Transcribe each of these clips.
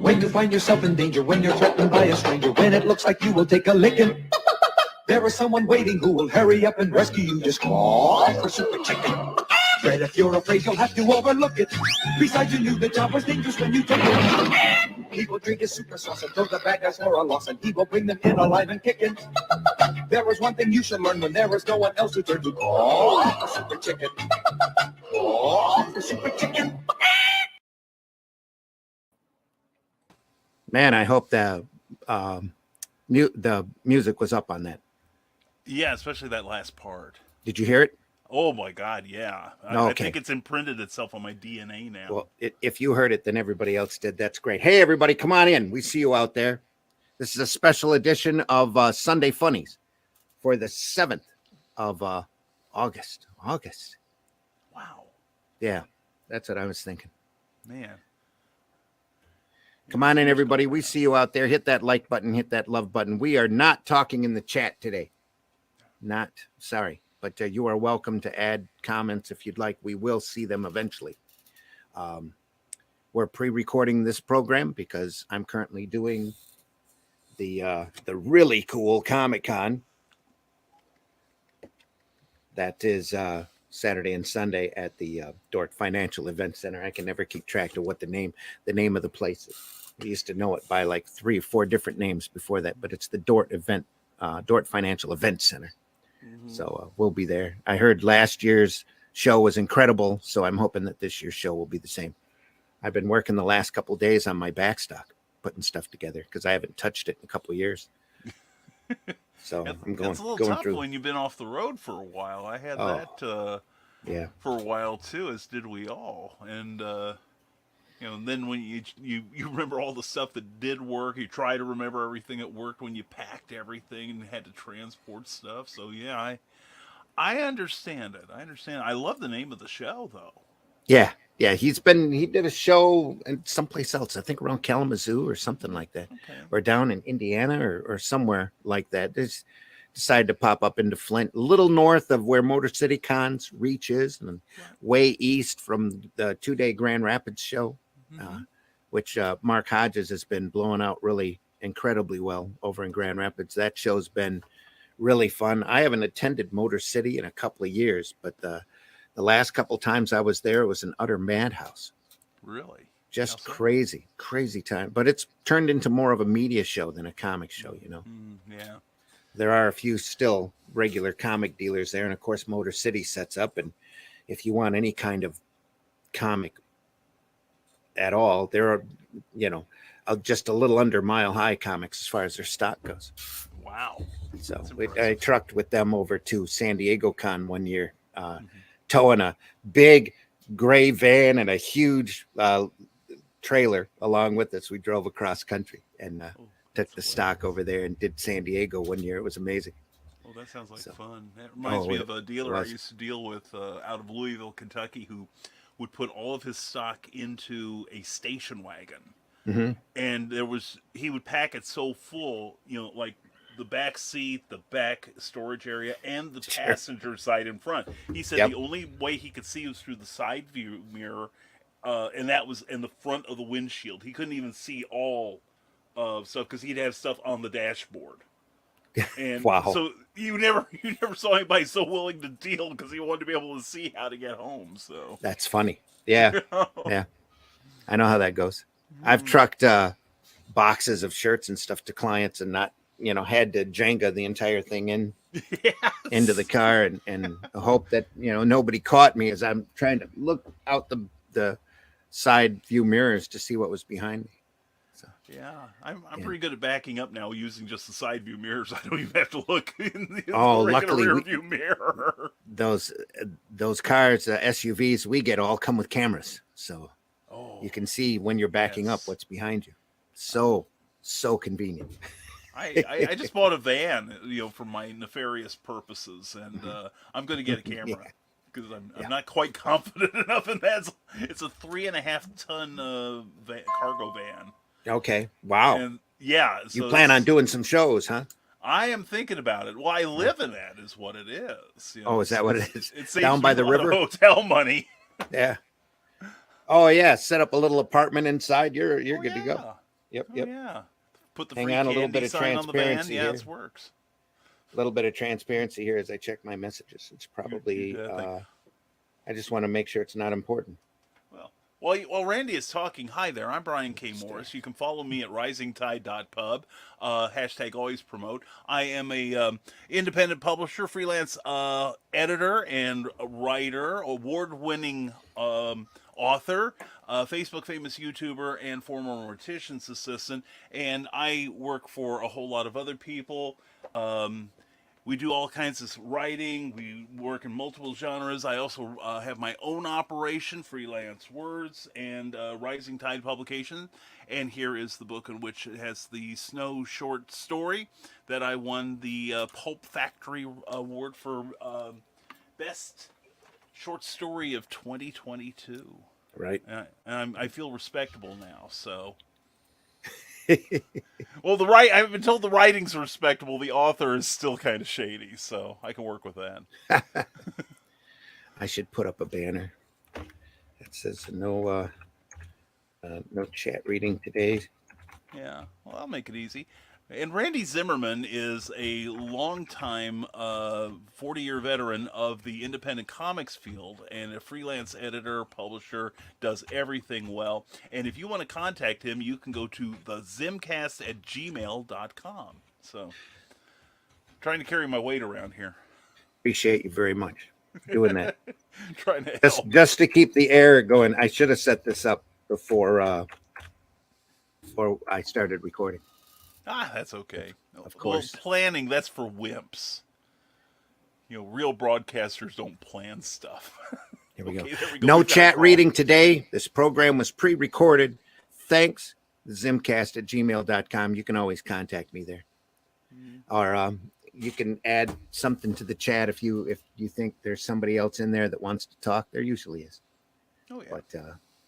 When you find yourself in danger, when you're threatened by a stranger, when it looks like you will take a licking, there is someone waiting who will hurry up and rescue you. Just call for Super Chicken. But if you're afraid, you'll have to overlook it. Besides, you knew the job was dangerous when you took it. He will drink his super sauce and throw the bad guys for a loss, and he will bring them in alive and kicking. There is one thing you should learn when there is no one else to turn to. Call for Super Chicken. Call for Super Chicken. Man, I hope the music was up on that. Yeah, especially that last part. Did you hear it? Oh my God, yeah. I think it's imprinted itself on my DNA now. Well, if you heard it, then everybody else did. That's great. Hey, everybody, come on in. We see you out there. This is a special edition of Sunday Funnies for the 7th of August. August. Wow. Yeah, that's what I was thinking. Man. Come on in, everybody. We see you out there. Hit that like button. Hit that love button. We are not talking in the chat today. Not sorry, but you are welcome to add comments if you'd like. We will see them eventually. We're pre-recording this program because I'm currently doing the really cool Comic-Con. That is Saturday and Sunday at the Dort Financial Event Center. I can never keep track of what the name of the place is. We used to know it by like 3 or 4 different names before that, but it's the Dort Financial Event Center. Mm-hmm. So we'll be there. I heard last year's show was incredible, so I'm hoping that this year's show will be the same. I've been working the last couple of days on my backstock, putting stuff together because I haven't touched it in a couple of years. So I'm going. It's a little going tough through. when you've been off the road for a while. I had that for a while too, as did we all. And and then when you remember all the stuff that did work, you try to remember everything that worked when you packed everything and had to transport stuff. So yeah, I understand it. I understand. I love the name of the show though. Yeah. He did a show in someplace else, I think around Kalamazoo or something like that, or down in Indiana or somewhere like that. Just decided to pop up into Flint, a little north of where Motor City Con's reach is, and way east from the 2-day Grand Rapids show, which Mark Hodges has been blowing out really incredibly well over in Grand Rapids. That show's been really fun. I haven't attended Motor City in a couple of years, but the last couple times I was there, it was an utter madhouse. Really? Just crazy time. But it's turned into more of a media show than a comic show, you know? Yeah. There are a few still regular comic dealers there. And, of course, Motor City sets up. And if you want any kind of comic at all, there are, just a little under Mile High Comics as far as their stock goes. Wow. So I trucked with them over to San Diego Con one year, towing a big gray van and a huge trailer along with us. We drove across country and took the stock over there and did San Diego one year. It was amazing. Well, that sounds like fun. That reminds me of a dealer I used to deal with out of Louisville, Kentucky, who would put all of his stock into a station wagon. And he would pack it so full, like the back seat, the back storage area, and the passenger side in front. He said the only way he could see was through the side view mirror, and that was in the front of the windshield. He couldn't even see all of stuff because he'd have stuff on the dashboard. And so you never saw anybody so willing to deal because he wanted to be able to see how to get home. So that's funny. Yeah, yeah, I know how that goes. I've trucked boxes of shirts and stuff to clients and not. Had to Jenga the entire thing into the car and hope that, nobody caught me as I'm trying to look out the side view mirrors to see what was behind me. So, yeah, I'm pretty good at backing up now using just the side view mirrors. I don't even have to look in the luckily rear view mirror. Those cars, SUVs we get all come with cameras. So you can see when you're backing up what's behind you. So convenient. I just bought a van, for my nefarious purposes, and I'm going to get a camera because I'm not quite confident enough in that. It's a 3.5-ton cargo van. Okay, wow. And so you plan on doing some shows, huh? I am thinking about it. Well, I live in that, is what it is. Is that what it is? It down by the river, hotel money. Yeah. Oh yeah, set up a little apartment inside. You're good to go. Yep. Yeah. Put the Hang free on, a candy little bit of sign on the van. transparency Yeah, here. it works. A little bit of transparency here as I check my messages. It's probably. I just want to make sure it's not important. Well, while Randy is talking, hi there. I'm Brian K. Morris. You can follow me at risingtide.pub. Hashtag always promote. I am a independent publisher, freelance editor and writer, award-winning author, Facebook famous YouTuber, and former mortician's assistant. And I work for a whole lot of other people. We do all kinds of writing. We work in multiple genres. I also have my own operation, Freelance Words, and Rising Tide Publication. And here is the book in which it has the Snow short story that I won the Pulp Factory Award for Best Short Story of 2022. Right. And I feel respectable now, so... Well, I've been told the writing's respectable. The author is still kind of shady, so I can work with that. I should put up a banner that says no chat reading today. Yeah, well, I'll make it easy. And Randy Zimmerman is a longtime 40-year veteran of the independent comics field and a freelance editor, publisher, does everything well. And if you want to contact him, you can go to thezimcast@gmail.com. So, trying to carry my weight around here. Appreciate you very much for doing that. Trying to help. Just to keep the air going. I should have set this up before I started recording. That's okay. Of course. Well, planning, that's for wimps. Real broadcasters don't plan stuff. Here we go. There we go. No chat reading today. This program was pre-recorded. Thanks, zimcast@gmail.com. You can always contact me there. Or you can add something to the chat if you think there's somebody else in there that wants to talk. There usually is. Oh, yeah. But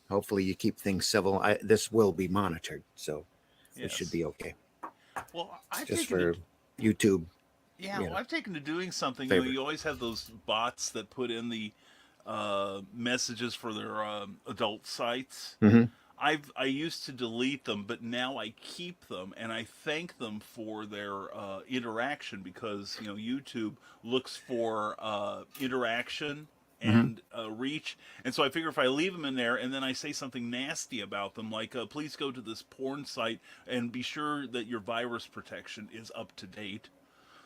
hopefully you keep things civil. This will be monitored, so Yes. it should be okay. Well, Just for YouTube. Yeah, well, I've taken to doing something. You always have those bots that put in the messages for their adult sites. Mm-hmm. I used to delete them, but now I keep them, and I thank them for their interaction because YouTube looks for interaction and reach, and so I figure if I leave them in there and then I say something nasty about them, like please go to this porn site and be sure that your virus protection is up to date,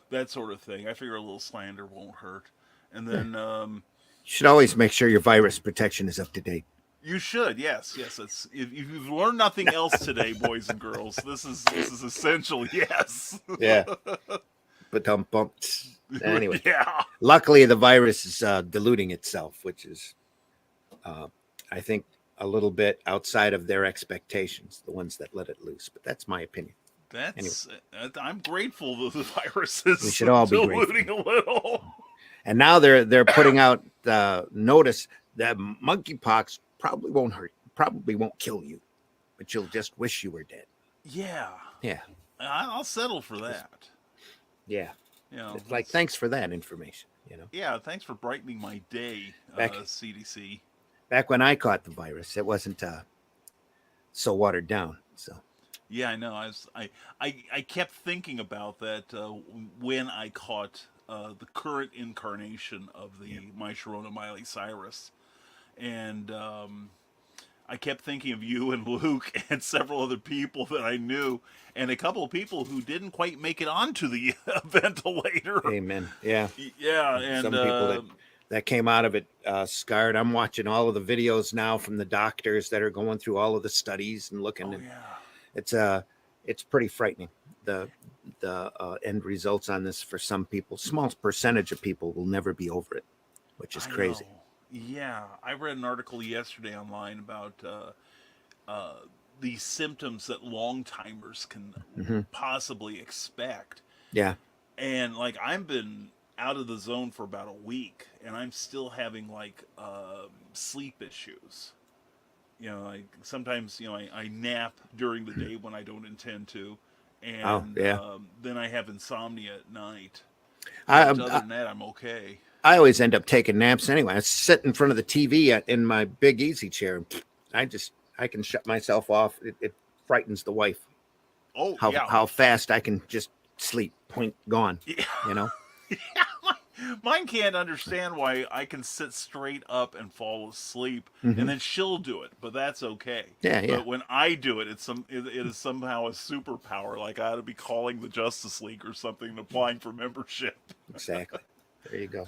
that sort of thing. I figure a little slander won't hurt, and then you should always make sure your virus protection is up to date. You should, yes. It's if you've learned nothing else today, boys and girls, this is essential. Yes. Yeah. But anyway. Yeah. Luckily, the virus is diluting itself, which is, I think, a little bit outside of their expectations. The ones that let it loose, but that's my opinion. I'm grateful that the virus is we should all be diluting grateful. a little. And now they're putting out notice that monkeypox probably won't hurt, probably won't kill you, but you'll just wish you were dead. Yeah. Yeah. I'll settle for that. Yeah. It's like, thanks for that information. Yeah. Thanks for brightening my day, CDC. Back when I caught the virus, it wasn't so watered down. So. Yeah, I know. I kept thinking about that when I caught the current incarnation of the My Sharona Miley Cyrus. And I kept thinking of you and Luke and several other people that I knew, and a couple of people who didn't quite make it onto the ventilator. Amen. Yeah. Yeah, and some people that came out of it scarred. I'm watching all of the videos now from the doctors that are going through all of the studies and looking. Oh, yeah. It's pretty frightening. The end results on this for some people. Small percentage of people will never be over it, which is crazy. Yeah, I read an article yesterday online about the symptoms that long-timers can possibly expect. Yeah. And I've been out of the zone for about a week, and I'm still having sleep issues. Sometimes I nap during the day when I don't intend to, and then I have insomnia at night. Other than that, I'm okay. I always end up taking naps anyway. I sit in front of the TV in my big easy chair. I can shut myself off. It frightens the wife. Oh, How fast I can just sleep. Point gone. Yeah. You know. Mine can't understand why I can sit straight up and fall asleep, and then she'll do it, but that's okay. Yeah, yeah. But when I do it, it is somehow a superpower. Like I ought to be calling the Justice League or something and applying for membership. Exactly. There you go.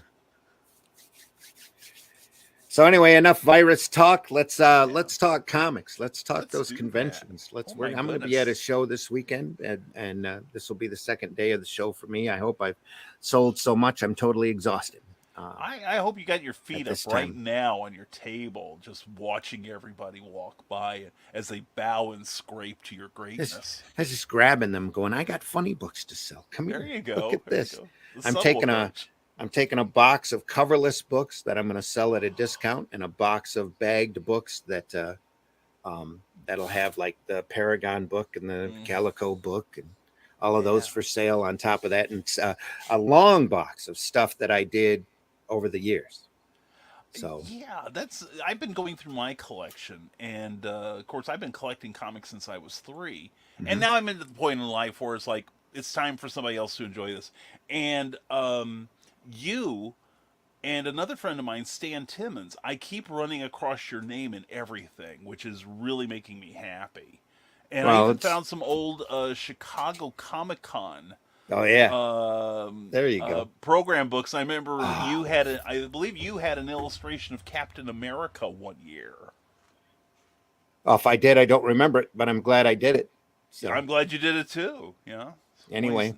So anyway, enough virus talk. Let's talk comics. Let's talk those conventions. I'm going to be at a show this weekend, and this will be the second day of the show for me. I hope I've sold so much I'm totally exhausted. I hope you got your feet up right now on your table, just watching everybody walk by as they bow and scrape to your greatness. I was just grabbing them, going, "I got funny books to sell. Come here. There you go. Look at this. I'm taking a box of coverless books that I'm going to sell at a discount, and a box of bagged books that that'll have like the Paragon book and the Calico book and all of those for sale on top of that, and a long box of stuff that I did over the years." So I've been going through my collection, and of course I've been collecting comics since I was 3, and now I'm at the point in life where it's like it's time for somebody else to enjoy this, and you and another friend of mine, Stan Timmons, I keep running across your name in everything, which is really making me happy. And I even found some old Chicago Comic-Con. Oh yeah, there you go. Program books. I remember I believe you had an illustration of Captain America one year. Oh, if I did, I don't remember it, but I'm glad I did it. So I'm glad you did it too. Yeah. Anyway,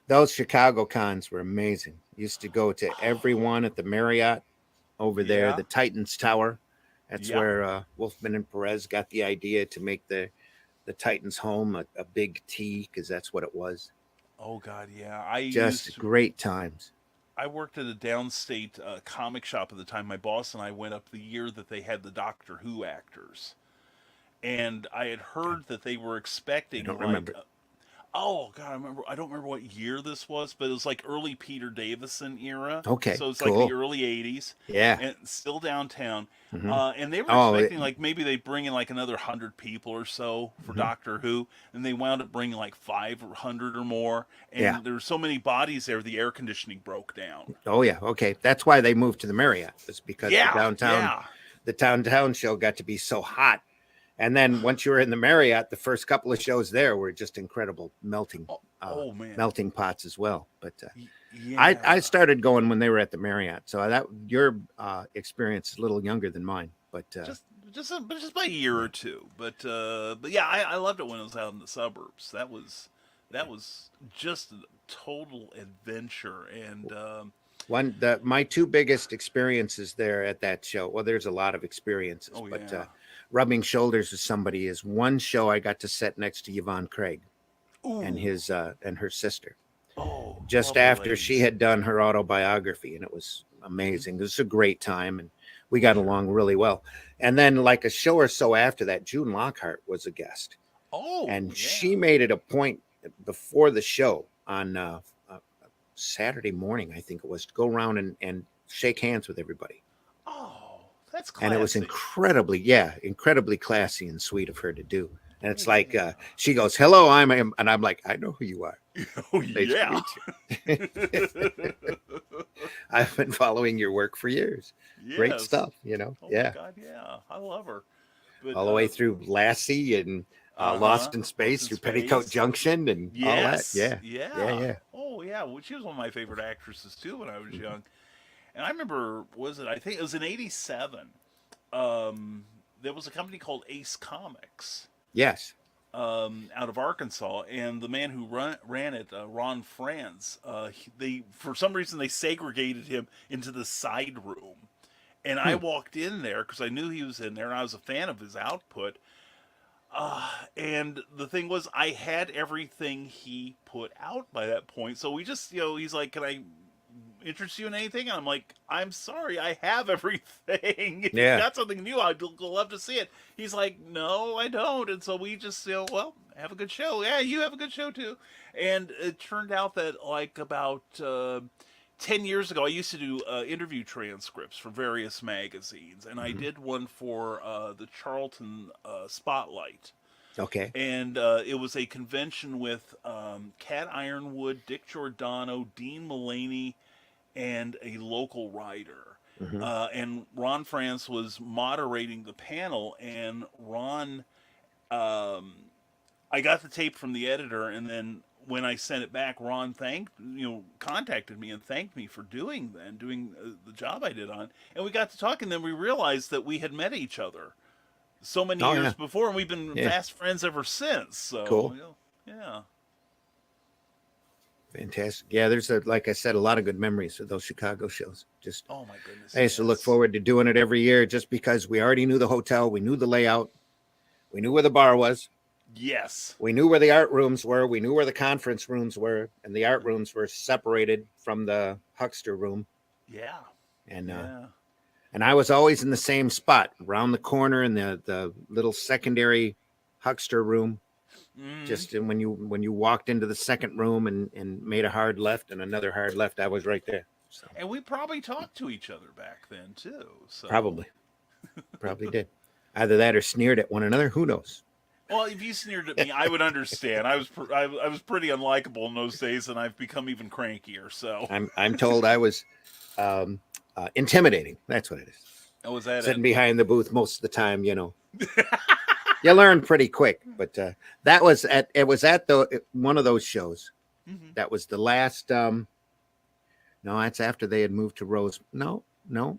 those Chicago cons were amazing. Used to go to every one at the Marriott over there, the Titans Tower. That's where Wolfman and Perez got the idea to make the Titans home a big T, because that's what it was. Oh God, yeah. Great times. I worked at a downstate comic shop at the time. My boss and I went up the year that they had the Doctor Who actors, and I had heard that they were expecting. I don't remember. Oh God, I don't remember what year this was, but it was like early Peter Davison era. Okay, so it's like the early '80s. Yeah, and still downtown. And they were expecting like maybe they'd bring in like another 100 people or so for Doctor Who, and they wound up bringing like 500 or more. And there were so many bodies there, the air conditioning broke down. Oh yeah, okay, that's why they moved to the Marriott. It's because the downtown show got to be so hot. And then once you were in the Marriott, the first couple of shows there were just incredible melting pots as well. But I started going when they were at the Marriott, so that your experience is a little younger than mine. But just by a year or two. But yeah, I loved it when it was out in the suburbs. That was just a total adventure. And my two biggest experiences there at that show. Well, there's a lot of experiences, rubbing shoulders with somebody is one show I got to sit next to Yvonne Craig and her sister. Oh, just after she had done her autobiography, and it was amazing. It was a great time, and we got along really well. And then like a show or so after that, June Lockhart was a guest. She made it a point before the show on Saturday morning, I think it was, to go around and shake hands with everybody. That's classy. And it was incredibly classy and sweet of her to do. And it's like she goes, "Hello, and I'm like, I know who you are." Oh yeah. I've been following your work for years. Yes. Great stuff, Oh my God, yeah, I love her. But, all the way through Lassie and Lost in Space, through Petticoat Junction and all that. Yeah. Oh yeah, well, she was one of my favorite actresses too when I was young. And I remember, I think it was in '87. There was a company called Ace Comics. Yes. Out of Arkansas, and the man who ran it, Ron Franz, for some reason they segregated him into the side room, and I walked in there because I knew he was in there, and I was a fan of his output. And the thing was, I had everything he put out by that point, so we just, he's like, "Can I interest you in anything?" And I'm like, "I'm sorry, I have everything. If you got something new, I'd love to see it." He's like, "No, I don't." And so we just, well, have a good show. Yeah, you have a good show too. And it turned out that like about 10 years ago, I used to do interview transcripts for various magazines, and I did one for the Charlton Spotlight. Okay. And it was a convention with Cat Ironwood, Dick Giordano, Dean Mullaney, and a local writer. And Ron France was moderating the panel, and Ron, I got the tape from the editor, and then when I sent it back, Ron contacted me and thanked me for doing the job I did on, and we got to talk, and then we realized that we had met each other so many years before, and we've been fast friends ever since. So cool. Yeah. Fantastic. Yeah, there's like I said, a lot of good memories of those Chicago shows. Just oh my goodness. I used to look forward to doing it every year just because we already knew the hotel, we knew the layout, we knew where the bar was. Yes. We knew where the art rooms were, we knew where the conference rooms were, and the art rooms were separated from the huckster room. Yeah. And I was always in the same spot, around the corner in the little secondary huckster room. Just when you walked into the second room and made a hard left and another hard left, I was right there. So. And we probably talked to each other back then too. So. Probably did. Either that or sneered at one another. Who knows? Well, if you sneered at me, I would understand. I was pretty unlikable in those days, and I've become even crankier. So I'm told I was intimidating. That's what it is. Oh, was that sitting behind the booth most of the time? You know, you learn pretty quick. But that was at one of those shows. That was the last. No, that's after they had moved to Rose. No,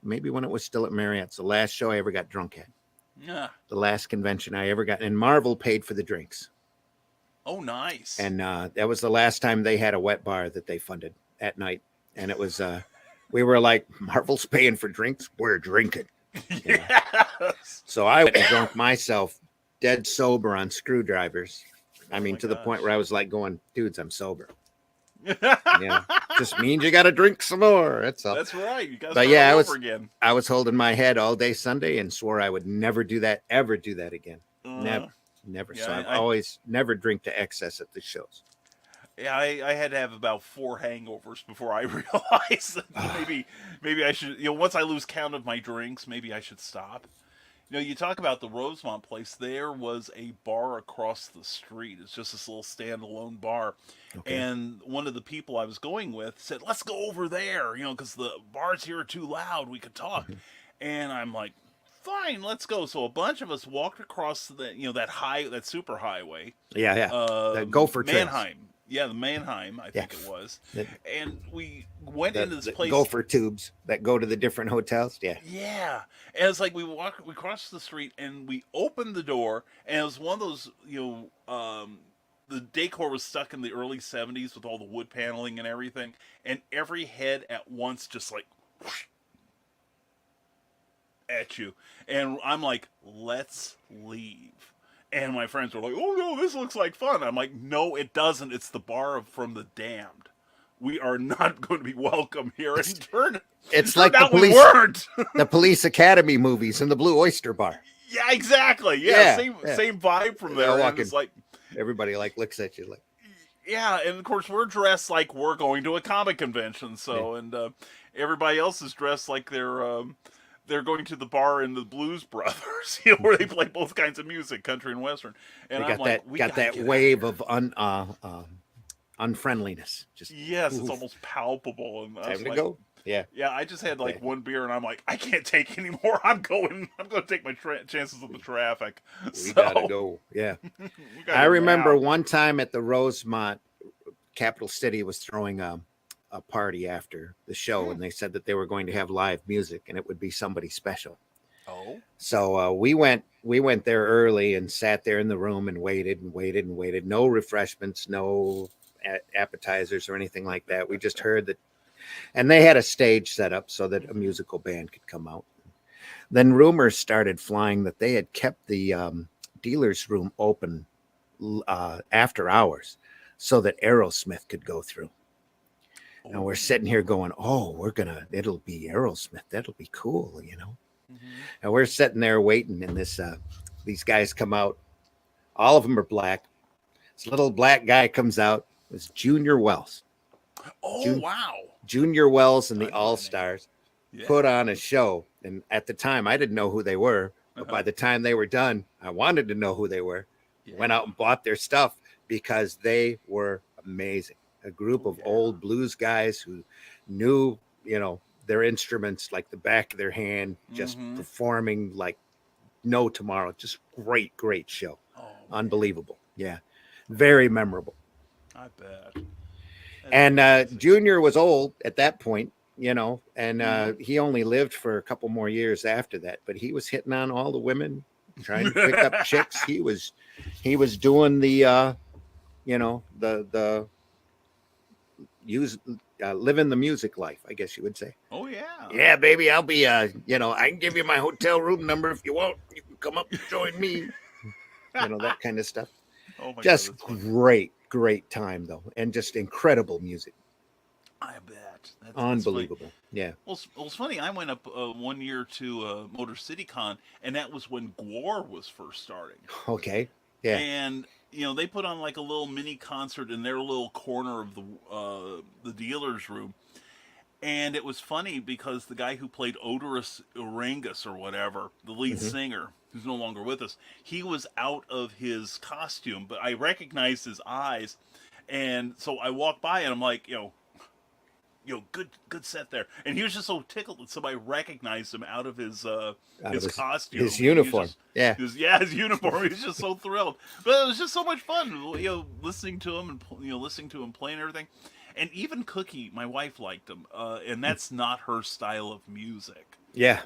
maybe when it was still at Marriott's. The last show I ever got drunk at. Yeah. The last convention I ever got, and Marvel paid for the drinks. Oh, nice. And that was the last time they had a wet bar that they funded at night. And it was, we were like, Marvel's paying for drinks, we're drinking. Yes. So I was drunk myself, dead sober on screwdrivers. I mean, to the point where I was like going, dudes, I'm sober. Just means you got to drink some more. That's all. That's right. You got to start over again. I was holding my head all day Sunday and swore I would never do that, ever do that again. Never. Yeah, so I always never drink to excess at the shows. Yeah, I had to have about 4 hangovers before I realized that maybe I should, once I lose count of my drinks, maybe I should stop. You talk about the Rosemont place. There was a bar across the street. It's just this little standalone bar. Okay. And one of the people I was going with said, let's go over there, because the bars here are too loud. We could talk. And I'm like, fine, let's go. So a bunch of us walked across that super highway. Yeah. The Gopher Trails. Mannheim. Yeah, the Mannheim, I think it was. And we went into this place. Gopher tubes that go to the different hotels. Yeah. Yeah. And it's like we crossed the street and we opened the door, and it was one of those, the decor was stuck in the early 70s with all the wood paneling and everything. And every head at once just like whoosh, at you. And I'm like, let's leave. And my friends were like, oh, no, this looks like fun. I'm like, no, it doesn't. It's the bar from The Damned. We are not going to be welcome here. It's like the police, the Police Academy movies and the Blue Oyster Bar. Yeah, exactly. Yeah. Same vibe from there. It's like everybody looks at you like. Yeah, and of course we're dressed like we're going to a comic convention. So, and everybody else is dressed like they're going to the bar in the Blues Brothers, where they play both kinds of music, country and western. And I'm like, we got that wave of unfriendliness. Just yes, it's almost palpable. And time to go. Yeah. I just had one beer, and I'm like, I can't take any more. I'm going to take my chances with the traffic. We gotta go. Yeah. I remember one time at the Rosemont, Capital City was throwing a party after the show, and they said that they were going to have live music, and it would be somebody special. Oh. So we went there early and sat there in the room and waited. No refreshments, no appetizers or anything like that. We just heard that, and they had a stage set up so that a musical band could come out. Then rumors started flying that they had kept the dealer's room open after hours so that Aerosmith could go through. And we're sitting here going, it'll be Aerosmith. That'll be cool, And we're sitting there waiting, and these guys come out. All of them are black. This little black guy comes out. It's Junior Wells. Oh, wow. Junior Wells and I the know All that name. Stars Yeah. put on a show. And at the time, I didn't know who they were. But by the time they were done, I wanted to know who they were. Yeah. Went out and bought their stuff because they were amazing. A group of old blues guys who knew, their instruments like the back of their hand, just performing like no tomorrow. Just great, great show. Oh, unbelievable. Yeah. Very memorable. I bet. And Junior was old at that point, and he only lived for a couple more years after that, but he was hitting on all the women, trying to pick up chicks. He was doing the living the music life, I guess you would say. Oh yeah. Yeah, baby, I'll be I can give you my hotel room number if you want. You can come up and join me. That kind of stuff. Oh my just God, great time though, and just incredible music. I bet. That's unbelievable. Yeah. Well, it's funny. I went up 1 year to Motor City Con, and that was when Gwar was first starting. Okay. Yeah. And they put on like a little mini concert in their little corner of the dealer's room. And it was funny because the guy who played Odorous Orangus or whatever, the lead singer, who's no longer with us, he was out of his costume, but I recognized his eyes. And so I walked by and I'm like, good set there. And he was just so tickled that somebody recognized him out of his costume. His uniform. His uniform. He was just so thrilled. But it was just so much fun, listening to him and listening to him playing everything. And even Cookie, my wife, liked him, and that's not her style of music. Yeah,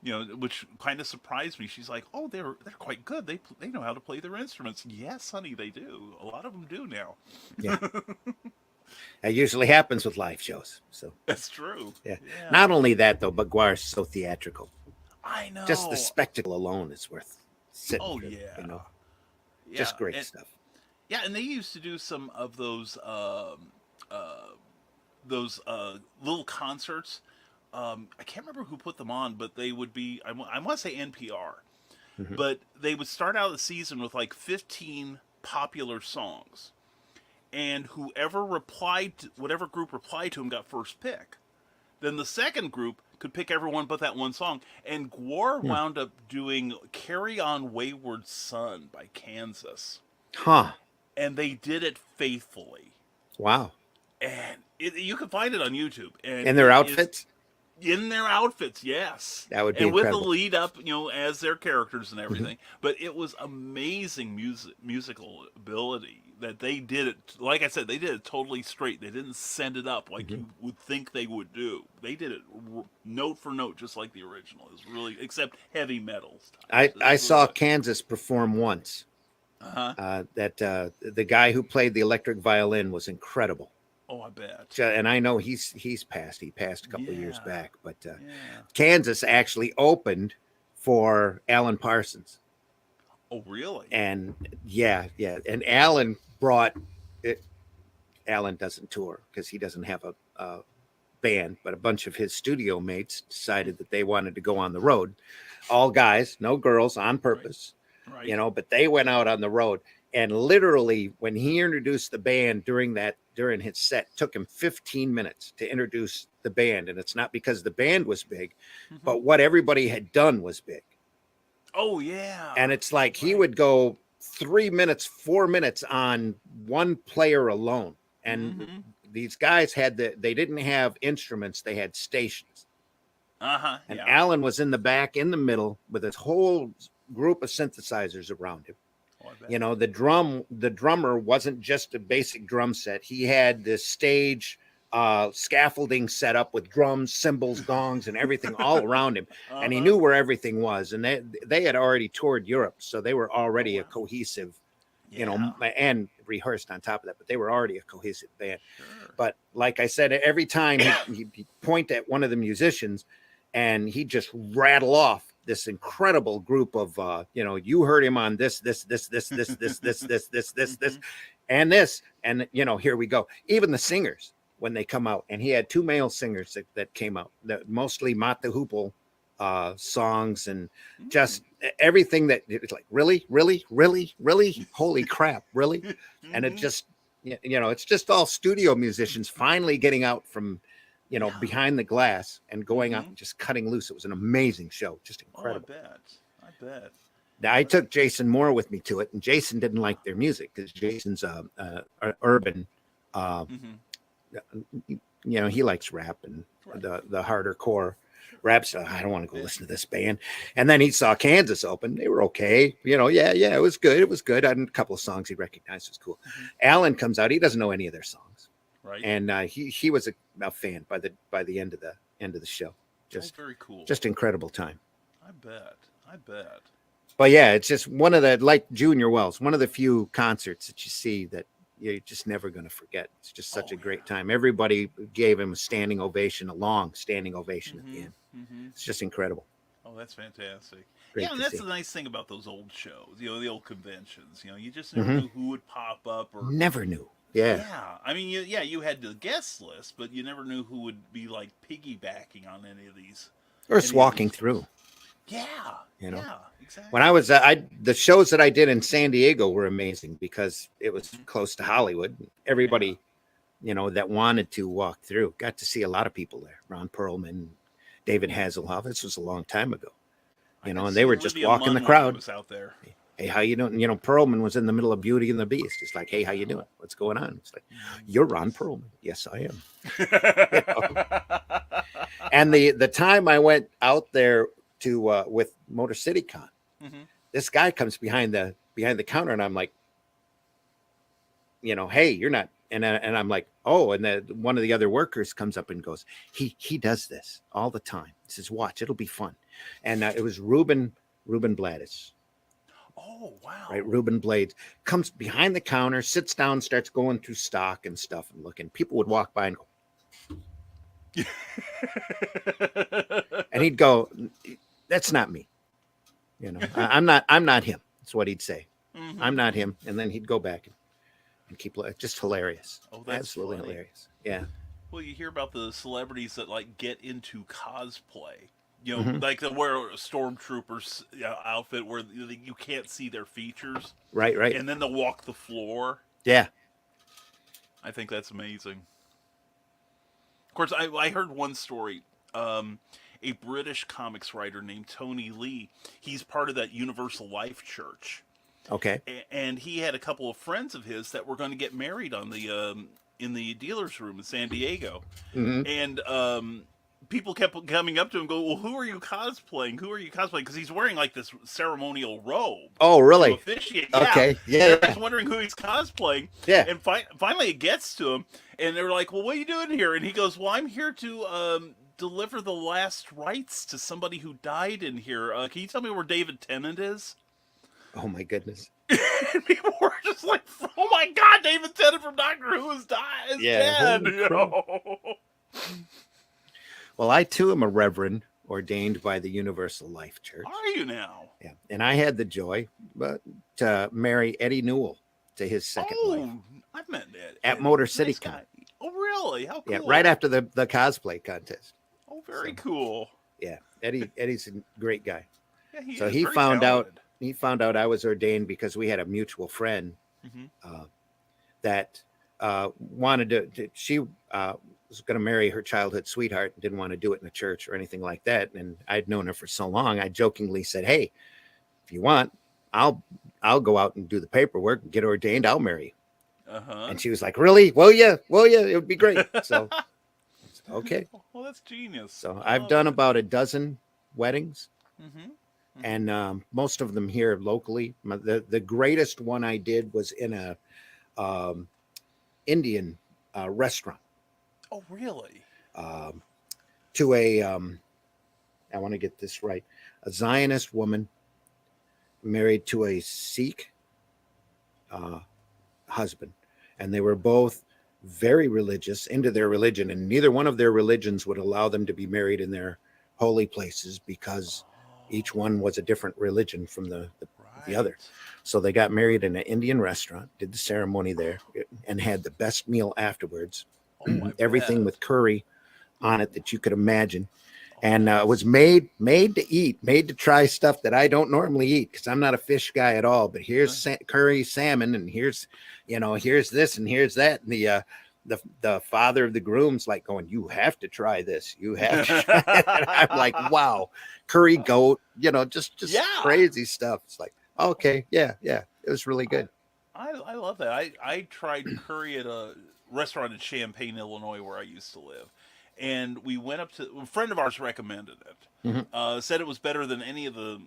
which kind of surprised me. She's like, "Oh, they're quite good. They know how to play their instruments." Yes, honey, they do. A lot of them do now. Yeah, that usually happens with live shows. So that's true. Yeah. Not only that though, but Guar's so theatrical. I know. Just the spectacle alone is worth sitting. Oh for, yeah. Just great stuff. Yeah, and they used to do some of those little concerts. I can't remember who put them on, but they would be, I want to say NPR, but they would start out the season with like 15 popular songs, and whatever group replied to them got first pick. Then the second group could pick everyone but that one song, and Gwar wound up doing Carry On Wayward Son by Kansas. Huh. And they did it faithfully. Wow. And you can find it on YouTube. And in their outfits? In their outfits, yes. That would be incredible. incredible. With the lead up, as their characters and everything. But it was amazing musical ability that they did it. Like I said, they did it totally straight. They didn't send it up like you would think they would do. They did it note for note, just like the original. It was really, except heavy metals. I saw Kansas perform once. The guy who played the electric violin was incredible. Oh, I bet. And I know he's passed. He passed a couple of years back, but Kansas actually opened for Alan Parsons. Oh, really? And yeah. And Alan brought it. Alan doesn't tour because he doesn't have a band, but a bunch of his studio mates decided that they wanted to go on the road. All guys, no girls, on purpose. Right. But they went out on the road, and literally when he introduced the band during his set, took him 15 minutes to introduce the band. And it's not because the band was big, but what everybody had done was big. Oh yeah. And it's like he would go 3 minutes, 4 minutes on one player alone. And these guys they didn't have instruments, they had stations. And Alan was in the back, in the middle, with his whole group of synthesizers around him. The drummer wasn't just a basic drum set. He had this stage scaffolding set up with drums, cymbals, gongs, and everything all around him. And he knew where everything was. And they had already toured Europe, so they were already a cohesive, and rehearsed on top of that, but they were already a cohesive band. Sure. But like I said, every time he'd point at one of the musicians and he'd just rattle off this incredible group of, you heard him on this, and this, and here we go. Even the singers, when they come out, and he had 2 male singers that came out, mostly Mott the Hoople songs, and just everything that it's like, really, holy crap, really. And it just, it's just all studio musicians finally getting out from behind the glass and going out and just cutting loose. It was an amazing show, just incredible. I bet. Now, I took Jason Moore with me to it, and Jason didn't like their music because Jason's urban. He likes rap and the harder core rap stuff. I don't want to go listen to this band. And then he saw Kansas open. They were okay. It was good. It was good. I had a couple of songs he recognized was cool. Alan comes out. He doesn't know any of their songs. Right. And he was a fan by the end of the show. Just very cool. Just incredible time. I bet. But yeah, it's just one of the, like Junior Wells, one of the few concerts that you see that you're just never going to forget. It's just such a great time. Everybody gave him a long standing ovation at the end. It's just incredible. Oh, that's fantastic. Great and to that's see. the nice thing about those old shows, the old conventions. You just never knew who would pop up. Never knew. Yeah. I mean, you had the guest list, but you never knew who would be like piggybacking on any of these. Or just walking through. Yeah. Yeah, exactly. When I was, the shows that I did in San Diego were amazing because it was close to Hollywood. Everybody, that wanted to walk through, got to see a lot of people there. Ron Perlman, David Hasselhoff. This was a long time ago, and they were just walking the crowd. Was out there. Hey, how you doing? Perlman was in the middle of Beauty and the Beast. It's like, hey, how you doing? What's going on? It's like, you're Ron Perlman. Yes, I am. And the time I went out there to with Motor City Con, this guy comes behind the counter, and I'm like, hey, you're not. And I'm like, oh, and one of the other workers comes up and goes, he does this all the time. He says, watch, it'll be fun. And it was Ruben Blades. Oh, wow. Right. Ruben Blades comes behind the counter, sits down, starts going through stock and stuff and looking. People would walk by and go, and he'd go, that's not me. I'm not him. That's what he'd say. I'm not him. And then he'd go back and keep just hilarious. Oh, that's absolutely funny. Hilarious. Yeah. Well, you hear about the celebrities that like get into cosplay. Like they wear a stormtrooper's outfit where you can't see their features. Right. And then they'll walk the floor. Yeah. I think that's amazing. Of course, I heard one story. A British comics writer named Tony Lee. He's part of that Universal Life Church. Okay. And he had a couple of friends of his that were going to get married on in the dealer's room in San Diego. And people kept coming up to him and go, well, who are you cosplaying? Because he's wearing like this ceremonial robe. Oh, really? Officiate. Okay. Yeah. Everybody's wondering who he's cosplaying. Yeah. And finally it gets to him, and they're like, well, what are you doing here? And he goes, well, I'm here to deliver the last rites to somebody who died in here. Can you tell me where David Tennant is? Oh, my goodness. And people were just like, oh, my God, David Tennant from Doctor Who is dead. Well, I, too, am a reverend ordained by the Universal Life Church. Are you now? Yeah. And I had the joy to marry Eddie Newell to his second wife. I've met Ed. At Motor City Con. Oh, really? How cool. Yeah, right after the cosplay contest. Oh, very cool. Yeah, Eddie's a great guy. Yeah, so he found out I was ordained because we had a mutual friend that wanted to. She was going to marry her childhood sweetheart and didn't want to do it in a church or anything like that. And I'd known her for so long. I jokingly said, "Hey, if you want, I'll go out and do the paperwork and get ordained. I'll marry you." And she was like, "Really? Will you? It would be great." So. Okay. Well, that's genius. So I've done about a dozen weddings, and most of them here locally. The greatest one I did was in a Indian restaurant. Oh, really? To a, I want to get this right, a Zionist woman married to a Sikh husband, and they were both very religious, into their religion, and neither one of their religions would allow them to be married in their holy places because each one was a different religion from the other. So they got married in an Indian restaurant, did the ceremony there, and had the best meal afterwards. Everything with curry on it that you could imagine. And it was made to eat, made to try stuff that I don't normally eat because I'm not a fish guy at all. But here's curry salmon, and here's this and here's that. And the father of the groom's like going, you have to try this. You have to try it. And I'm like, wow, curry goat, just crazy stuff. It's like, okay, yeah, it was really good. I love that. I tried curry at a restaurant in Champaign, Illinois, where I used to live, and we went up to a friend of ours recommended it. Said it was better than any of the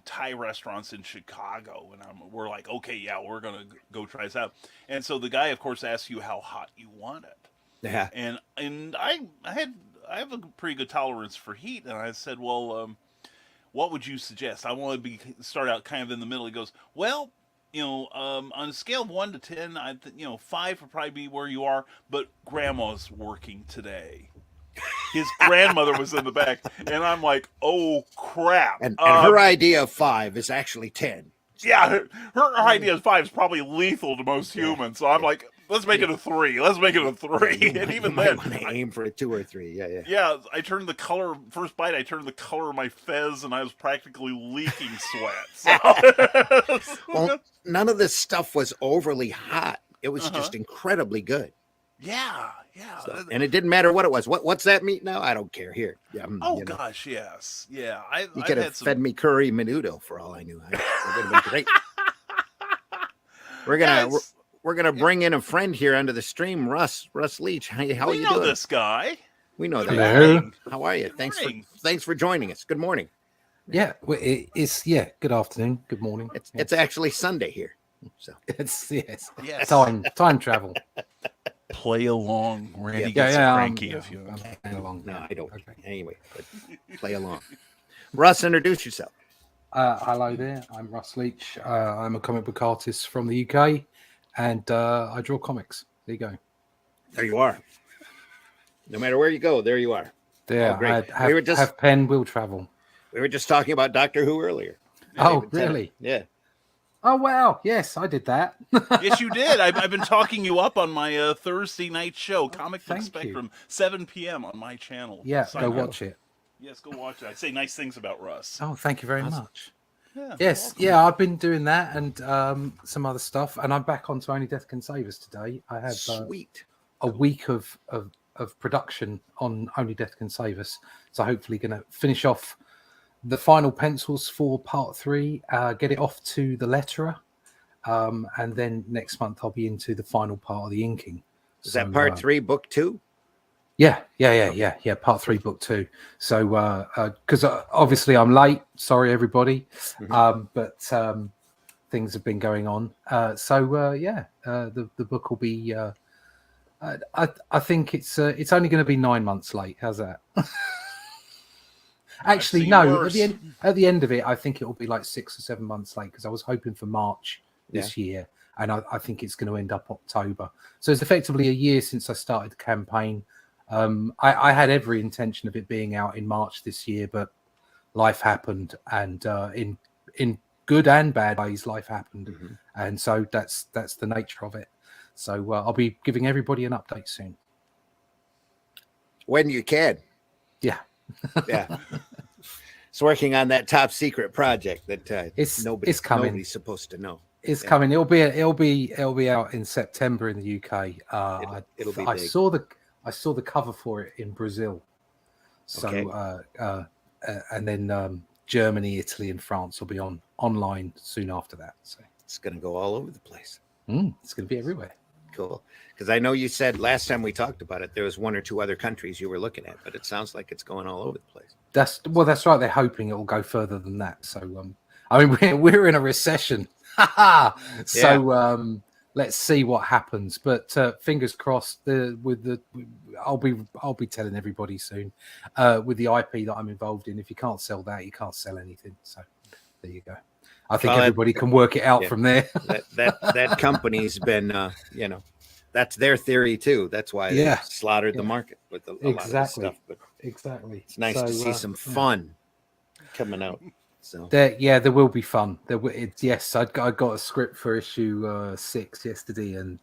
Thai restaurants in Chicago, and we're like, okay, yeah, we're gonna go try this out. And so the guy, of course, asks you how hot you want it. Yeah. And I have a pretty good tolerance for heat, and I said, well, what would you suggest? I want to start out kind of in the middle. He goes, well, on a scale of 1 to 10, 5 would probably be where you are, but Grandma's working today. His grandmother was in the back, and I'm like, oh crap! And her idea of 5 is actually 10. Yeah, her idea of 5 is probably lethal to most humans. So I'm like, let's make it a 3. Let's make it a 3. And even then, I aim for a 2 or 3. Yeah. Yeah, I turned the color first bite. I turned the color of my fez, and I was practically leaking sweat. So. Well, none of this stuff was overly hot. It was just incredibly good. Yeah. So, and it didn't matter what it was. What's that meat now? I don't care. Here. Yeah. Gosh, yes. Yeah. You could have fed me curry menudo for all I knew. It would have been great. We're gonna bring in a friend here onto the stream, Russ Leach. How are you doing? We know this guy. We know that. Hello. How are you? Thanks for joining us. Good morning. Yeah, well, it's good afternoon, good morning. It's actually Sunday here. So it's Yes. time travel. Play along. Randy gets cranky if you I'm playing along. no, I don't. Okay. Anyway, but play along. Russ, introduce yourself. Hello there. I'm Russ Leach. I'm a comic book artist from the UK, and I draw comics. There you go. There you are. No matter where you go, there you are. There. Oh, great. Have pen, will travel. We were just talking about Doctor Who earlier. Oh, really? Yeah. Oh, wow. Yes, I did that. Yes, you did. I've been talking you up on my Thursday night show, Comic Book thank Spectrum, 7 p.m. on my channel. Yeah, Sign go up. watch it. Yes, go watch it. I say nice things about Russ. Oh, thank you very much. Yeah, Yes, welcome. yeah, I've been doing that and some other stuff, and I'm back onto Only Death Can Save Us today. I have Sweet. a week of production on Only Death Can Save Us, so hopefully going to finish off the final pencils for part 3, get it off to the letterer, and then next month I'll be into the final part of the inking. Is that part 3, book 2? Yeah. Part 3, book 2. So, because obviously I'm late. Sorry, everybody. But things have been going on. The book will be. I think it's only going to be 9 months late. How's that? Actually, no. At the end of it, I think it will be like 6 or 7 months late because I was hoping for March this year, and I think it's going to end up October. So it's effectively a year since I started the campaign. I had every intention of it being out in March this year, but life happened, and in good and bad ways, life happened, and so that's the nature of it. So I'll be giving everybody an update soon. When you can. Yeah. Yeah. It's working on that top secret project that it's coming. Nobody's supposed to know. It's coming. It'll be out in September in the UK. It'll be I big. I saw the cover for it in Brazil. So, and then Germany, Italy, and France will be online soon after that. So It's going to go all over the place. It's going to be everywhere. Cool. Because I know you said last time we talked about it, there was 1 or 2 other countries you were looking at, but it sounds like it's going all over the place. That's right. They're hoping it will go further than that. So, I mean, we're in a recession. So, let's see what happens. But fingers crossed. I'll be telling everybody soon. With the IP that I'm involved in, if you can't sell that, you can't sell anything. So there you go. I think everybody can work it out from there. that company's been, that's their theory too. That's why they slaughtered the market with a lot of this stuff. But exactly. It's nice to see some fun coming out. So there will be fun. Yes, I got a script for issue 6 yesterday, and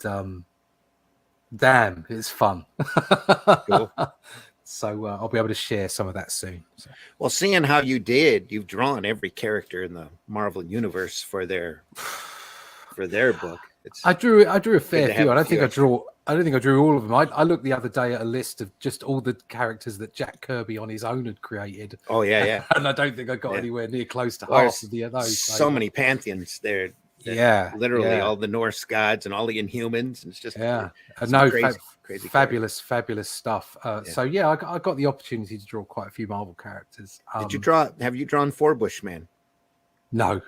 damn, it's fun. Cool. So I'll be able to share some of that soon. So. Well, seeing how you've drawn every character in the Marvel universe for their book. I drew a fair few. I don't think I I don't think I drew all of them. I looked the other day at a list of just all the characters that Jack Kirby on his own had created. Oh yeah. And I don't think I got anywhere near close to Well, half of those. so many pantheons there. Literally all the Norse gods and all the Inhumans, and it's just crazy, fabulous stuff. So I got the opportunity to draw quite a few Marvel characters. Did you draw? Have you drawn Four Bushman? No.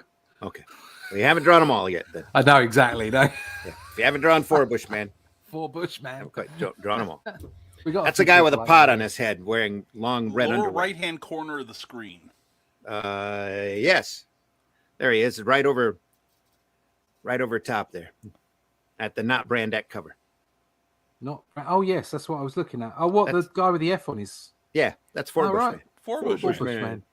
Okay, well, you haven't drawn them all yet. Then I know exactly. No. If you haven't drawn Four Bushman, Bushman. Okay, drawn them all. That's a guy with a pot on his head, wearing long red Lower underwear. right-hand corner of the screen. Yes, there he is, right over top there, at the Not Brandette cover. Oh yes, that's what I was looking at. Oh, the guy with the F on his? Yeah, that's Four Bushman. Right. Four Bushman.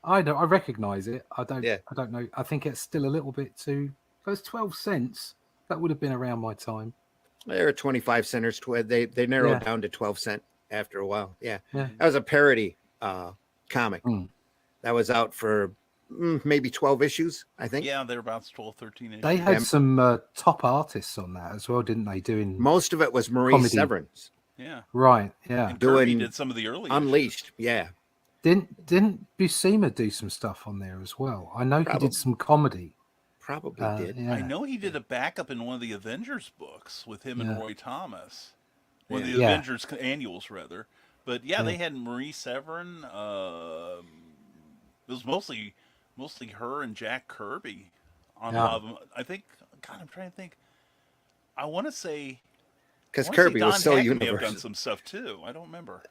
I recognize it. I don't know. I think it's still a little bit too. But it's 12 cents. That would have been around my time. They were 25 centers. They narrowed down to 12 cent after a while. Yeah. That was a parody comic that was out for maybe 12 issues, I think. Yeah, they're about 12, 13 issues. They had some top artists on that as well, didn't they? Doing most of it was Marie Severance. Yeah. Right. Yeah. And Kirby did some of the early Unleashed. Issues. Yeah. Didn't Buscema do some stuff on there as well? I know he did some comedy. Probably did. Yeah. I know he did a backup in one of the Avengers books with him and Roy Thomas. One of the Yeah. Avengers annuals, rather. But they had Marie Severin. It was mostly her and Jack Kirby on a lot of them. I think. God, I'm trying to think. I want to say because Kirby was so universal. May have done some stuff too. I don't remember.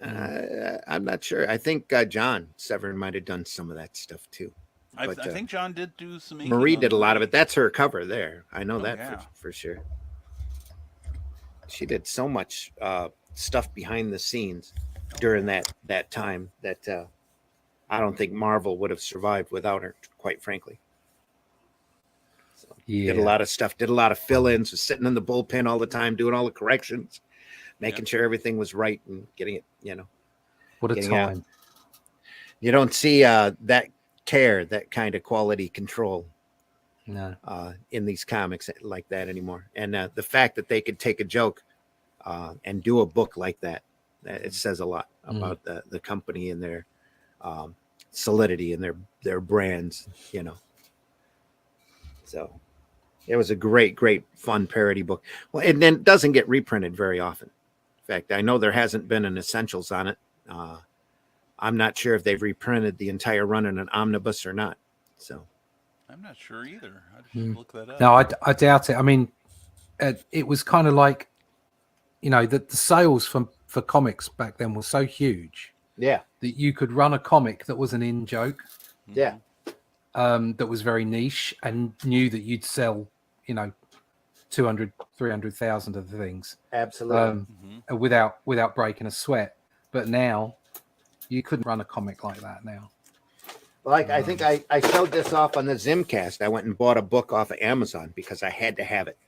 I'm not sure. I think John Severin might have done some of that stuff too. I think John did do some. Marie did a lot of it. That's her cover there. I know for sure. She did so much stuff behind the scenes during that time that I don't think Marvel would have survived without her, quite frankly. So, did a lot of stuff. Did a lot of fill-ins. Was sitting in the bullpen all the time, doing all the corrections, making sure everything was right and getting it. What a time! Out. You don't see that kind of quality control in these comics like that anymore. And the fact that they could take a joke and do a book like that, it says a lot about the company and their solidity and their brands, So it was a great fun parody book. Well, and then it doesn't get reprinted very often. In fact, I know there hasn't been an Essentials on it. I'm not sure if they've reprinted the entire run in an omnibus or not. So I'm not sure either. I should look that up. No, I doubt it. I mean, it was kind of like, the sales for comics back then were so huge. Yeah. That you could run a comic that was an in joke. Yeah. That was very niche and knew that you'd sell, 200, 300,000 of the things. Absolutely. Without breaking a sweat. But now you couldn't run a comic like that now. Like, I think I showed this off on the Zimcast. I went and bought a book off of Amazon because I had to have it.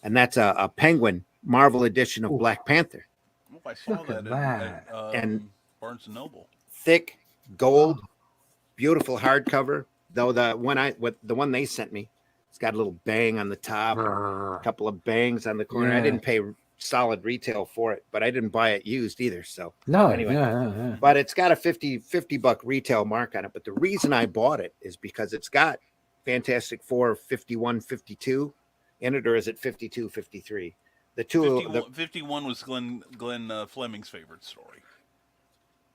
And that's a Penguin Marvel edition of Black Panther. Oh, I saw that. And Barnes & Noble. Thick, gold, beautiful hardcover. Though the one they sent me, it's got a little bang on the top, a couple of bangs on the corner. I didn't pay solid retail for it, but I didn't buy it used either. So anyway, but it's got a $50 retail mark on it. But the reason I bought it is because it's got Fantastic Four 51, 52 in it, or is it 52, 53? The two 51 was Glenn Fleming's favorite story.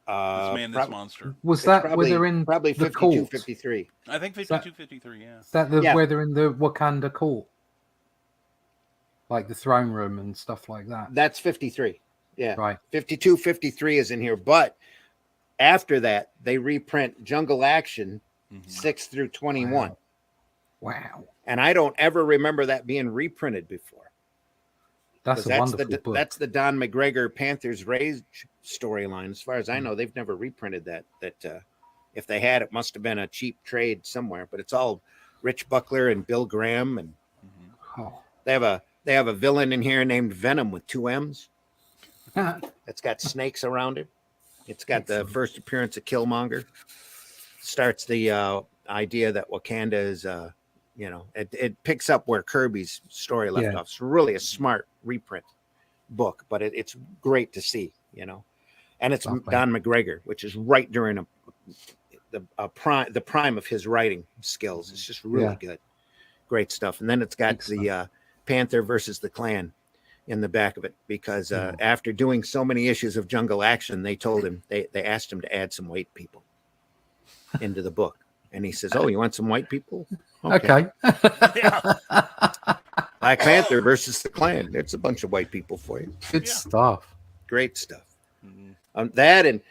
This Man, This Monster. Was that where they're in probably the 52, court? 53? I think 52, 53, yeah. Is that where they're in the Wakanda court? Like the throne room and stuff like that? That's 53. Yeah. Right. 52, 53 is in here. But after that, they reprint Jungle Action 6 through 21. Wow. And I don't ever remember that being reprinted before. That's a wonderful book. That's the Don McGregor Panthers Rage storyline. As far as I know, they've never reprinted that. If they had, it must have been a cheap trade somewhere. But it's all Rich Buckler and Bill Graham, and they have a villain in here named Venom with 2 M's. It's got snakes around it. It's got the first appearance of Killmonger. Starts the idea that Wakanda is, it picks up where Kirby's story left off. It's really a smart reprint book, but it's great to see, and it's Lovely. Don McGregor, which is right during the prime of his writing skills. It's just really good, great stuff. And then it's got the Panther versus the Klan in the back of it, because after doing so many issues of Jungle Action, they told him they asked him to add some white people into the book, and he says, "Oh, you want some white people? Okay." Black Panther versus the Klan. It's a bunch of white people for you. Good stuff. Great stuff. That, and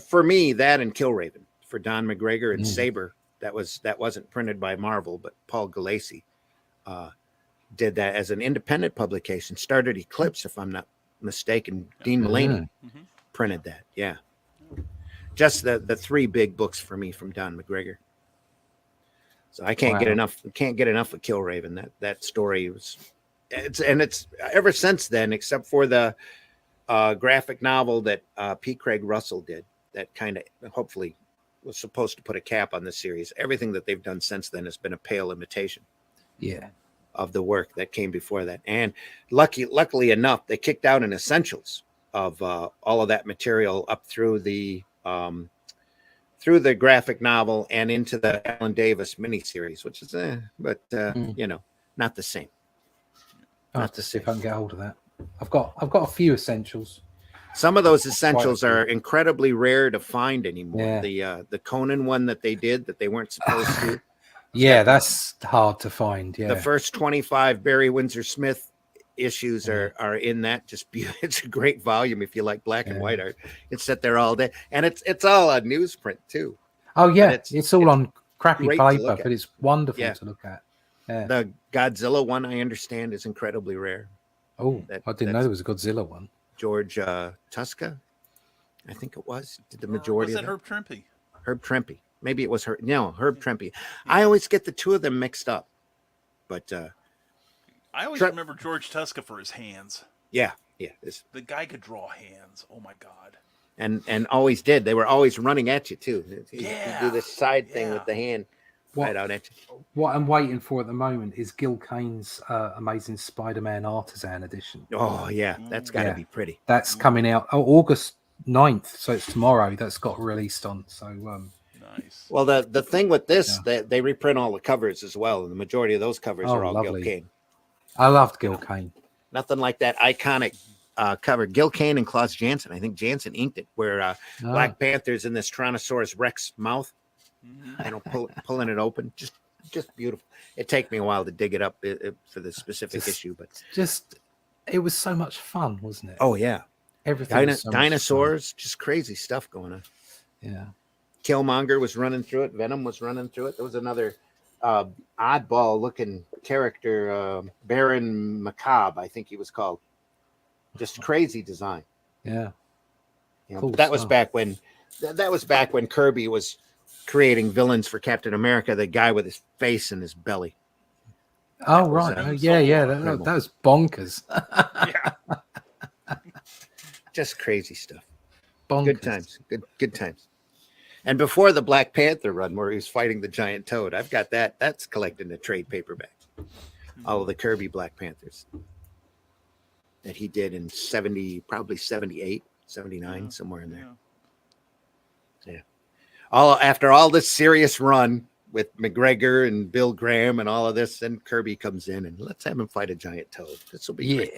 for me, that and Killraven for Don McGregor and Saber. That wasn't printed by Marvel, but Paul Galassi did that as an independent publication. Started Eclipse, if I'm not mistaken. Dean Mulaney printed that. Yeah, just the three big books for me from Don McGregor. So I can't get enough. Can't get enough of Killraven. That story was, it's ever since then, except for the graphic novel that P. Craig Russell did. That kind of hopefully was supposed to put a cap on the series. Everything that they've done since then has been a pale imitation. Yeah. Of the work that came before that. And luckily enough, they kicked out an essentials of all of that material up through the graphic novel and into the Alan Davis miniseries, which is not the same. I'll have to see if I can get hold of that. I've got a few essentials. Some of those essentials are incredibly rare to find anymore. Yeah. The Conan one that they did that they weren't supposed to. Yeah, that's hard to find. Yeah, the first 25 Barry Windsor Smith issues are in that. It's a great volume if you like black and white art. It's set there all day, and it's all a newsprint too. Oh yeah, it's all on crappy paper, but it's wonderful to look at. Yeah. The Godzilla one, I understand, is incredibly rare. Oh, I didn't know there was a Godzilla one. George Tuska, I think it was. Did the majority was of that Herb Trimpe? Herb Trimpe. Maybe it was Herb Trimpe. I always get the two of them mixed up. But I always remember George Tuska for his hands. Yeah. The guy could draw hands. Oh my God. And always did. They were always running at you too. He'd do this side thing with the hand right out at you. What I'm waiting for at the moment is Gil Kane's Amazing Spider-Man Artisan edition. Oh yeah, that's got to be pretty. That's coming out August 9th, so it's tomorrow. That's got released on. So nice. Well, the thing with this, they reprint all the covers as well, and the majority of those covers are all lovely. Gil Kane. I loved Gil Kane. Nothing like that iconic cover. Gil Kane and Klaus Janson. I think Janson inked it, where Black Panther's in this Tyrannosaurus Rex mouth, pulling it open. Just beautiful. It'd take me a while to dig it up for the specific issue, but it was so much fun, wasn't it? Oh yeah, everything. Dinosaurs, just crazy stuff going on. Yeah. Killmonger was running through it. Venom was running through it. There was another oddball-looking character, Baron Macabre, I think he was called. Just crazy design. Yeah. Cool that was back when Kirby was creating villains for Captain America. The guy with his face and his belly. Oh right. That was bonkers. Just crazy stuff. Bonkers. Good times. Good times. And before the Black Panther run where he was fighting the giant toad, I've got that. That's collecting the trade paperback. All of the Kirby Black Panthers that he did in probably 78, 79, somewhere in there. Yeah. After all this serious run with McGregor and Bill Graham and all of this, then Kirby comes in and let's have him fight a giant toad. This will be great.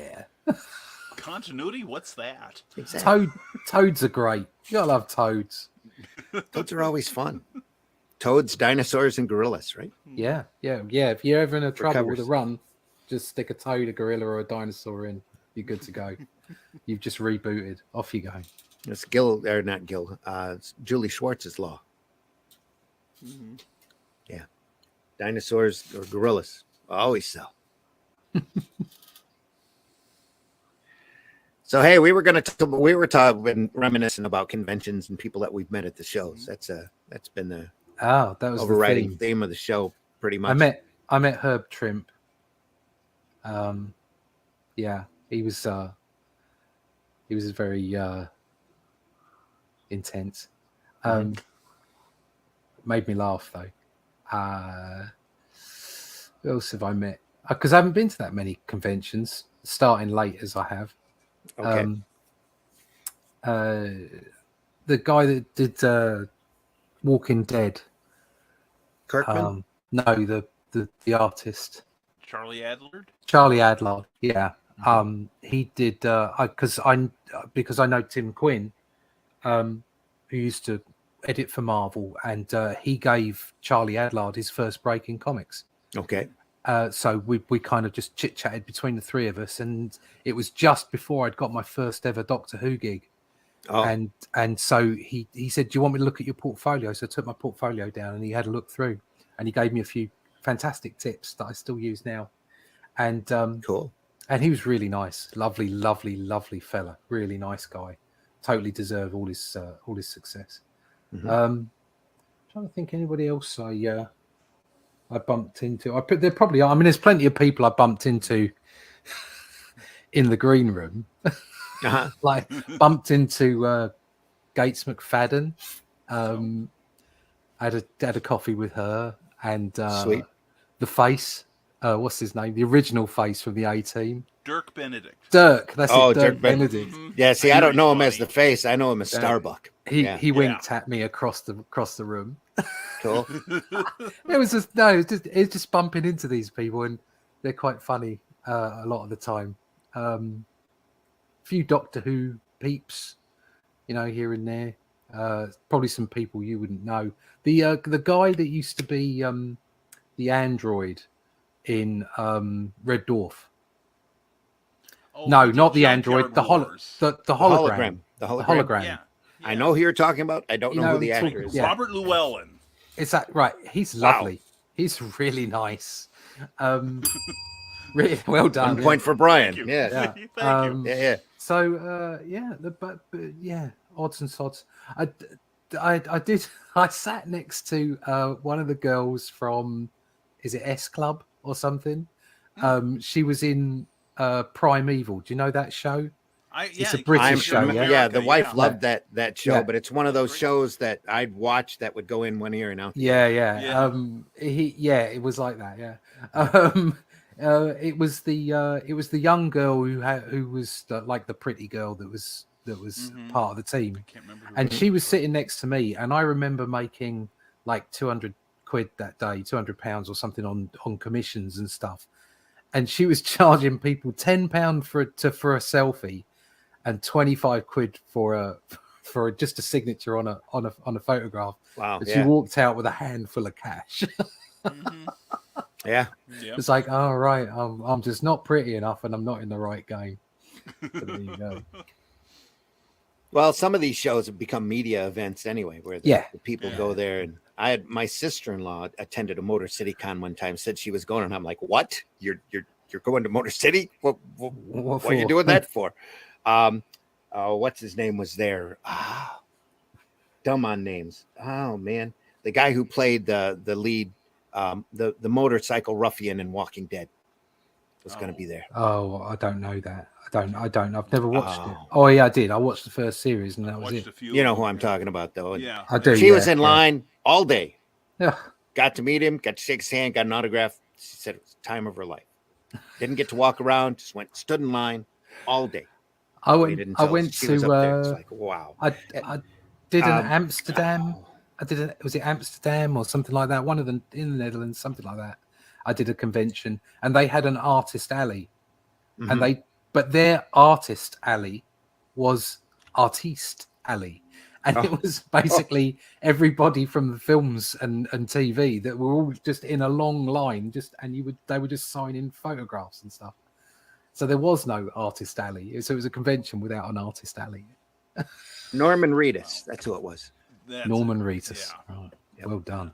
Continuity? What's that? Exactly. Toads are great. You gotta love toads. Toads are always fun. Toads, dinosaurs, and gorillas, right? Yeah. If you're ever in a trouble with a run, just stick a toad, a gorilla, or a dinosaur in. You're good to go. You've just rebooted. Off you go. It's it's Julie Schwartz's law. Mm-hmm. Yeah. Dinosaurs or gorillas always sell. So hey, we were talking reminiscing about conventions and people that we've met at the shows. That's been the that was overriding theme of the show, pretty much. I met Herb Trimpe. He was very intense. Made me laugh though. Who else have I met? Because I haven't been to that many conventions, starting late as I have. Okay. The guy that did Walking Dead. Kirkman. No, the artist. Charlie Adler. Charlie Adlard. Yeah. He did because I know Tim Quinn, who used to edit for Marvel, and he gave Charlie Adlard his first break in comics. Okay. So we kind of just chit chatted between the three of us, and it was just before I'd got my first ever Doctor Who gig. Oh. And so he said, "Do you want me to look at your portfolio?" So I took my portfolio down, and he had a look through, and he gave me a few fantastic tips that I still use now. And Cool. And he was really nice, lovely fella, really nice guy. Totally deserved all his success. Trying to think anybody else I bumped into. There probably are. I mean, there's plenty of people I bumped into in the green room. Like bumped into Gates McFadden. Had a coffee with her and Sweet. the face. What's his name? The original face from the A-Team. Dirk Benedict. Dirk. That's it. Dirk Benedict. Yeah. See, I don't know him as the face. I know him as Starbuck. He winked at me across the room. Cool. It was just bumping into these people, and they're quite funny a lot of the time. Few Doctor Who peeps, here and there. Probably some people you wouldn't know. The guy that used to be the android in Red Dwarf. Oh, No, not the android. The Wars. hologram. The hologram. Yeah. I know who you're talking about. I don't know who the actor is. Yeah. Robert Llewellyn. Is that right? He's lovely. He's really nice. Really well done. 1 point for Brian. Thank you. Yeah. Thank you. Yeah. So odds and sods. I sat next to one of the girls from, is it S Club or something? She was in Primeval. Do you know that show? It's a British show. Yeah, the wife loved that show, Yeah. but it's one of those shows that I'd watch that would go in one ear and out. Yeah. Yeah. It was like that. Yeah. It was the young girl who was like the pretty girl that was part of the team, I can't remember. and she was sitting next to me, and I remember making like 200 quid that day, £200 or something on commissions and stuff, and she was charging people £10 for a selfie, and 25 quid for just a signature on a photograph. Wow. And she walked out with a handful of cash. Yeah. It's like, oh right, I'm just not pretty enough, and I'm not in the right game. So there you go. Well, some of these shows have become media events anyway, where the people go there. And I had my sister-in-law attended a Motor City Con one time, said she was going, and I'm like, what? You're going to Motor City? What are you doing that for? What's his name was there? Dumb on names. Oh man, the guy who played the lead, the motorcycle ruffian in Walking Dead was going to be there. Oh, I don't know that. I don't. I've never watched it. Oh yeah, I did. I watched the first series, and that was it. You know who I'm talking about, though. Yeah, I do. She was in line all day. Yeah. Got to meet him. Got to shake his hand. Got an autograph. She said it was the time of her life. Didn't get to walk around. Just stood in line all day. I went she was to. Up there. It's like, wow. I did an Amsterdam. Was it Amsterdam or something like that? One of them in the Netherlands, something like that. I did a convention, and they had an artist alley, but their artist alley was Artiste alley, and it was basically everybody from the films and TV that were all just in a long line, they were just signing photographs and stuff. So there was no artist alley. So it was a convention without an artist alley. Norman Reedus, that's who it was. Norman Reedus. Yeah. Right. Yep. Well done.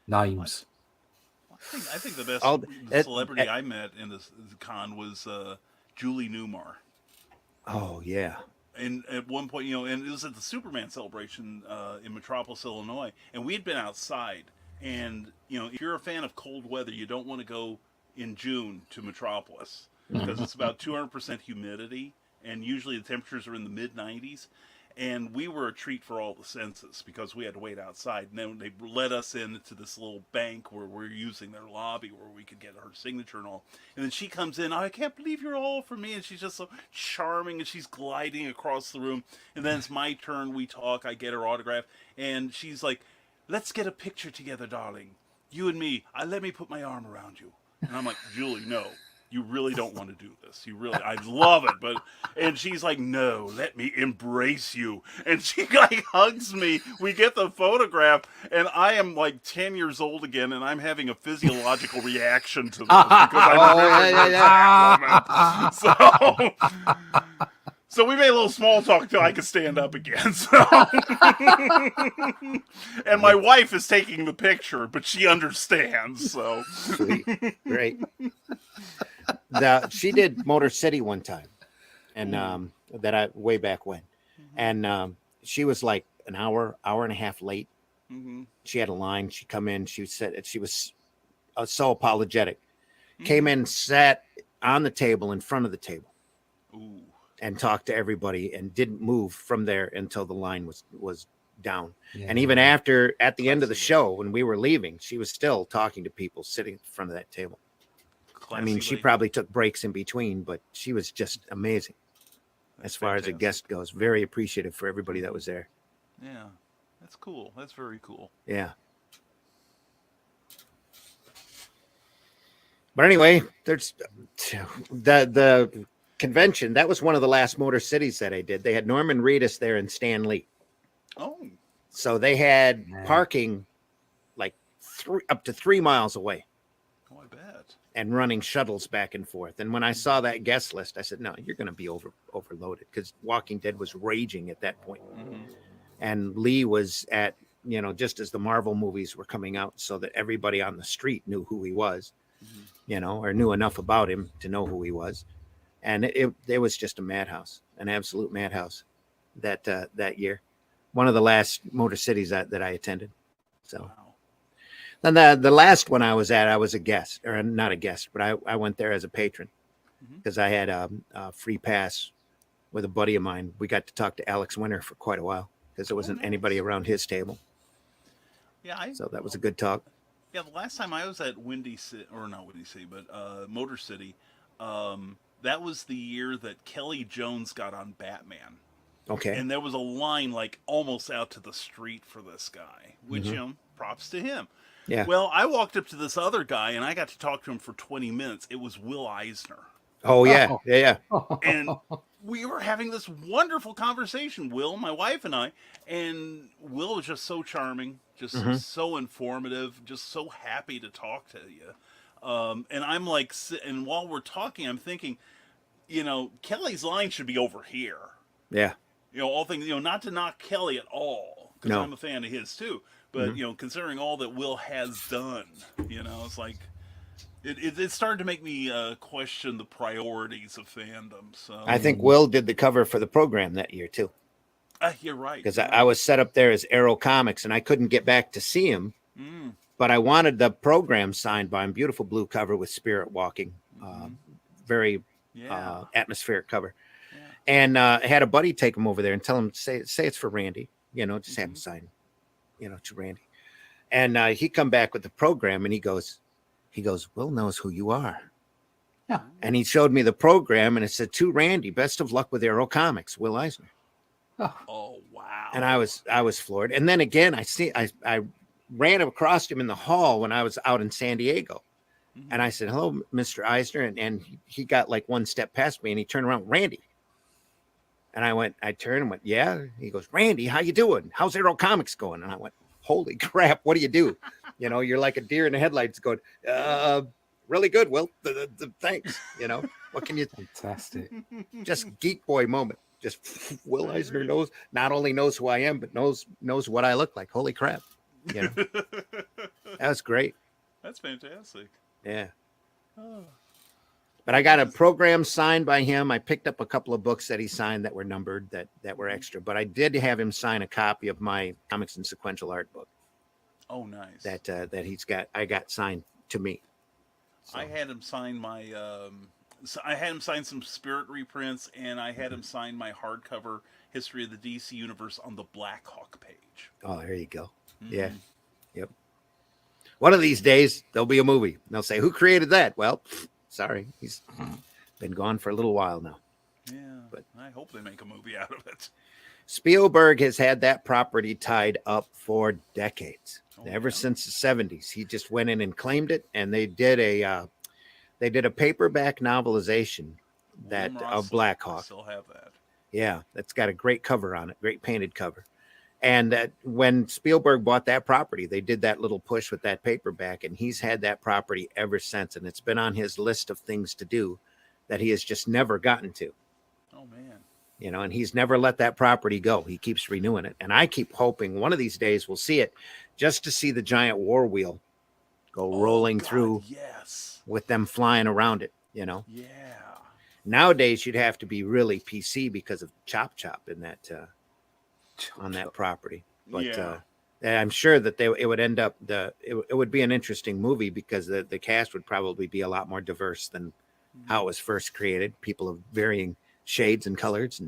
Names. I think the best celebrity I met in this con was Julie Newmar. Oh yeah. And at one point, and it was at the Superman celebration in Metropolis, Illinois, and we had been outside. And if you're a fan of cold weather, you don't want to go in June to Metropolis because it's about 200% humidity, and usually the temperatures are in the mid 90s. And we were a treat for all the senses because we had to wait outside. And then they let us into this little bank where we're using their lobby where we could get her signature and all. And then she comes in, I can't believe you're all for me. And she's just so charming and she's gliding across the room. And then it's my turn. We talk. I get her autograph. And she's like, let's get a picture together, darling. You and me. Let me put my arm around you. And I'm like, Julie, no. You really don't want to do this. I love it. And she's like, no, let me embrace you. And she like hugs me. We get the photograph and I am like 10 years old again and I'm having a physiological reaction to this because I remember that moment. So we made a little small talk till I could stand up again. So. And my wife is taking the picture, but she understands. So Sweet. Great. She did Motor City one time, and way back when, and she was like an hour and a half late. Mm-hmm. She had a line. She come in. She said she was so apologetic. Mm-hmm. Came in, sat on the table in front of the table, and talked to everybody, and didn't move from there until the line was down. Yeah. And even at the end of the show, when we were leaving, she was still talking to people sitting in front of that table. I mean, she probably took breaks in between, but she was just amazing as far as a guest goes. Very appreciative for everybody that was there. Yeah, that's cool. That's very cool. Yeah. But anyway, there's the convention. That was one of the last Motor Cities that I did. They had Norman Reedus there and Stan Lee. Oh. So they had parking like up to 3 miles away. Oh, I bet. And running shuttles back and forth. And when I saw that guest list, I said, no, you're going to be overloaded because Walking Dead was raging at that point. Mm-hmm. And Lee was at, just as the Marvel movies were coming out so that everybody on the street knew who he was, or knew enough about him to know who he was. And it was just a madhouse, an absolute madhouse that year. One of the last Motor Cities that I attended. So. Wow. And the last one I was at, I was a guest, or not a guest, but I went there as a patron because I had a free pass with a buddy of mine. We got to talk to Alex Winter for quite a while because there wasn't anybody around his table. Yeah, so that was a good talk. Yeah, the last time I was at Motor City, that was the year that Kelly Jones got on Batman. Okay. And there was a line like almost out to the street for this guy, which, props to him. Yeah. Well, I walked up to this other guy and I got to talk to him for 20 minutes. It was Will Eisner. Oh, yeah. Yeah. And we were having this wonderful conversation, Will, my wife and I. And Will was just so charming, just so informative, just so happy to talk to you. And I'm like, and while we're talking, I'm thinking, Kelly's line should be over here. Yeah. All things, not to knock Kelly at all, because I'm a fan of his too. But, considering all that Will has done, it's like, it started to make me question the priorities of fandom. So I think Will did the cover for the program that year too. You're right. Because I was set up there as Arrow Comics and I couldn't get back to see him. But I wanted the program signed by him. Beautiful blue cover with Spirit walking. Very atmospheric cover. Yeah. And I had a buddy take him over there and tell him, say it's for Randy. Just have him sign, to Randy. And he come back with the program and he goes, Will knows who you are. Yeah. And he showed me the program and it said, to Randy, best of luck with Arrow Comics, Will Eisner. Oh, wow. And I was floored. And then again, I ran across him in the hall when I was out in San Diego. And I said, hello, Mr. Eisner. And he got like one step past me and he turned around, Randy. And I turned and went, yeah. He goes, Randy, how you doing? How's Arrow Comics going? And I went, holy crap, what do you do? You're like a deer in the headlights going, really good, Will. Thanks. What can you? Fantastic. Just geek boy moment. Just Will Eisner not only knows who I am, but knows what I look like. Holy crap. That was great. That's fantastic. Yeah. Oh. But I got a program signed by him. I picked up a couple of books that he signed that were numbered that were extra. But I did have him sign a copy of my Comics and Sequential Art book. Oh, nice. That I got signed to me. So. I had him sign my So I had him sign some Spirit reprints, and I had him sign my hardcover History of the DC Universe on the Black Hawk page. Oh, there you go. Mm-hmm. Yeah. Yep. One of these days, there'll be a movie. And they'll say, who created that? Well, sorry. He's been gone for a little while now. Yeah, but I hope they make a movie out of it. Spielberg has had that property tied up for decades, ever yeah. since the 70s. He just went in and claimed it, and they did a paperback novelization of Black Hawk. I still have that. Yeah, that's got a great cover on it, great painted cover. And when Spielberg bought that property, they did that little push with that paperback, and he's had that property ever since. And it's been on his list of things to do that he has just never gotten to. Oh, man. You know, and he's never let that property go. He keeps renewing it. And I keep hoping one of these days we'll see it, just to see the giant war wheel go rolling through with them flying around it, you know? Yeah. Nowadays, you'd have to be really PC because of Chop Chop in that on that property. But I'm sure that it would end up it would be an interesting movie because the cast would probably be a lot more diverse than how it was first created. People of varying shades and colors,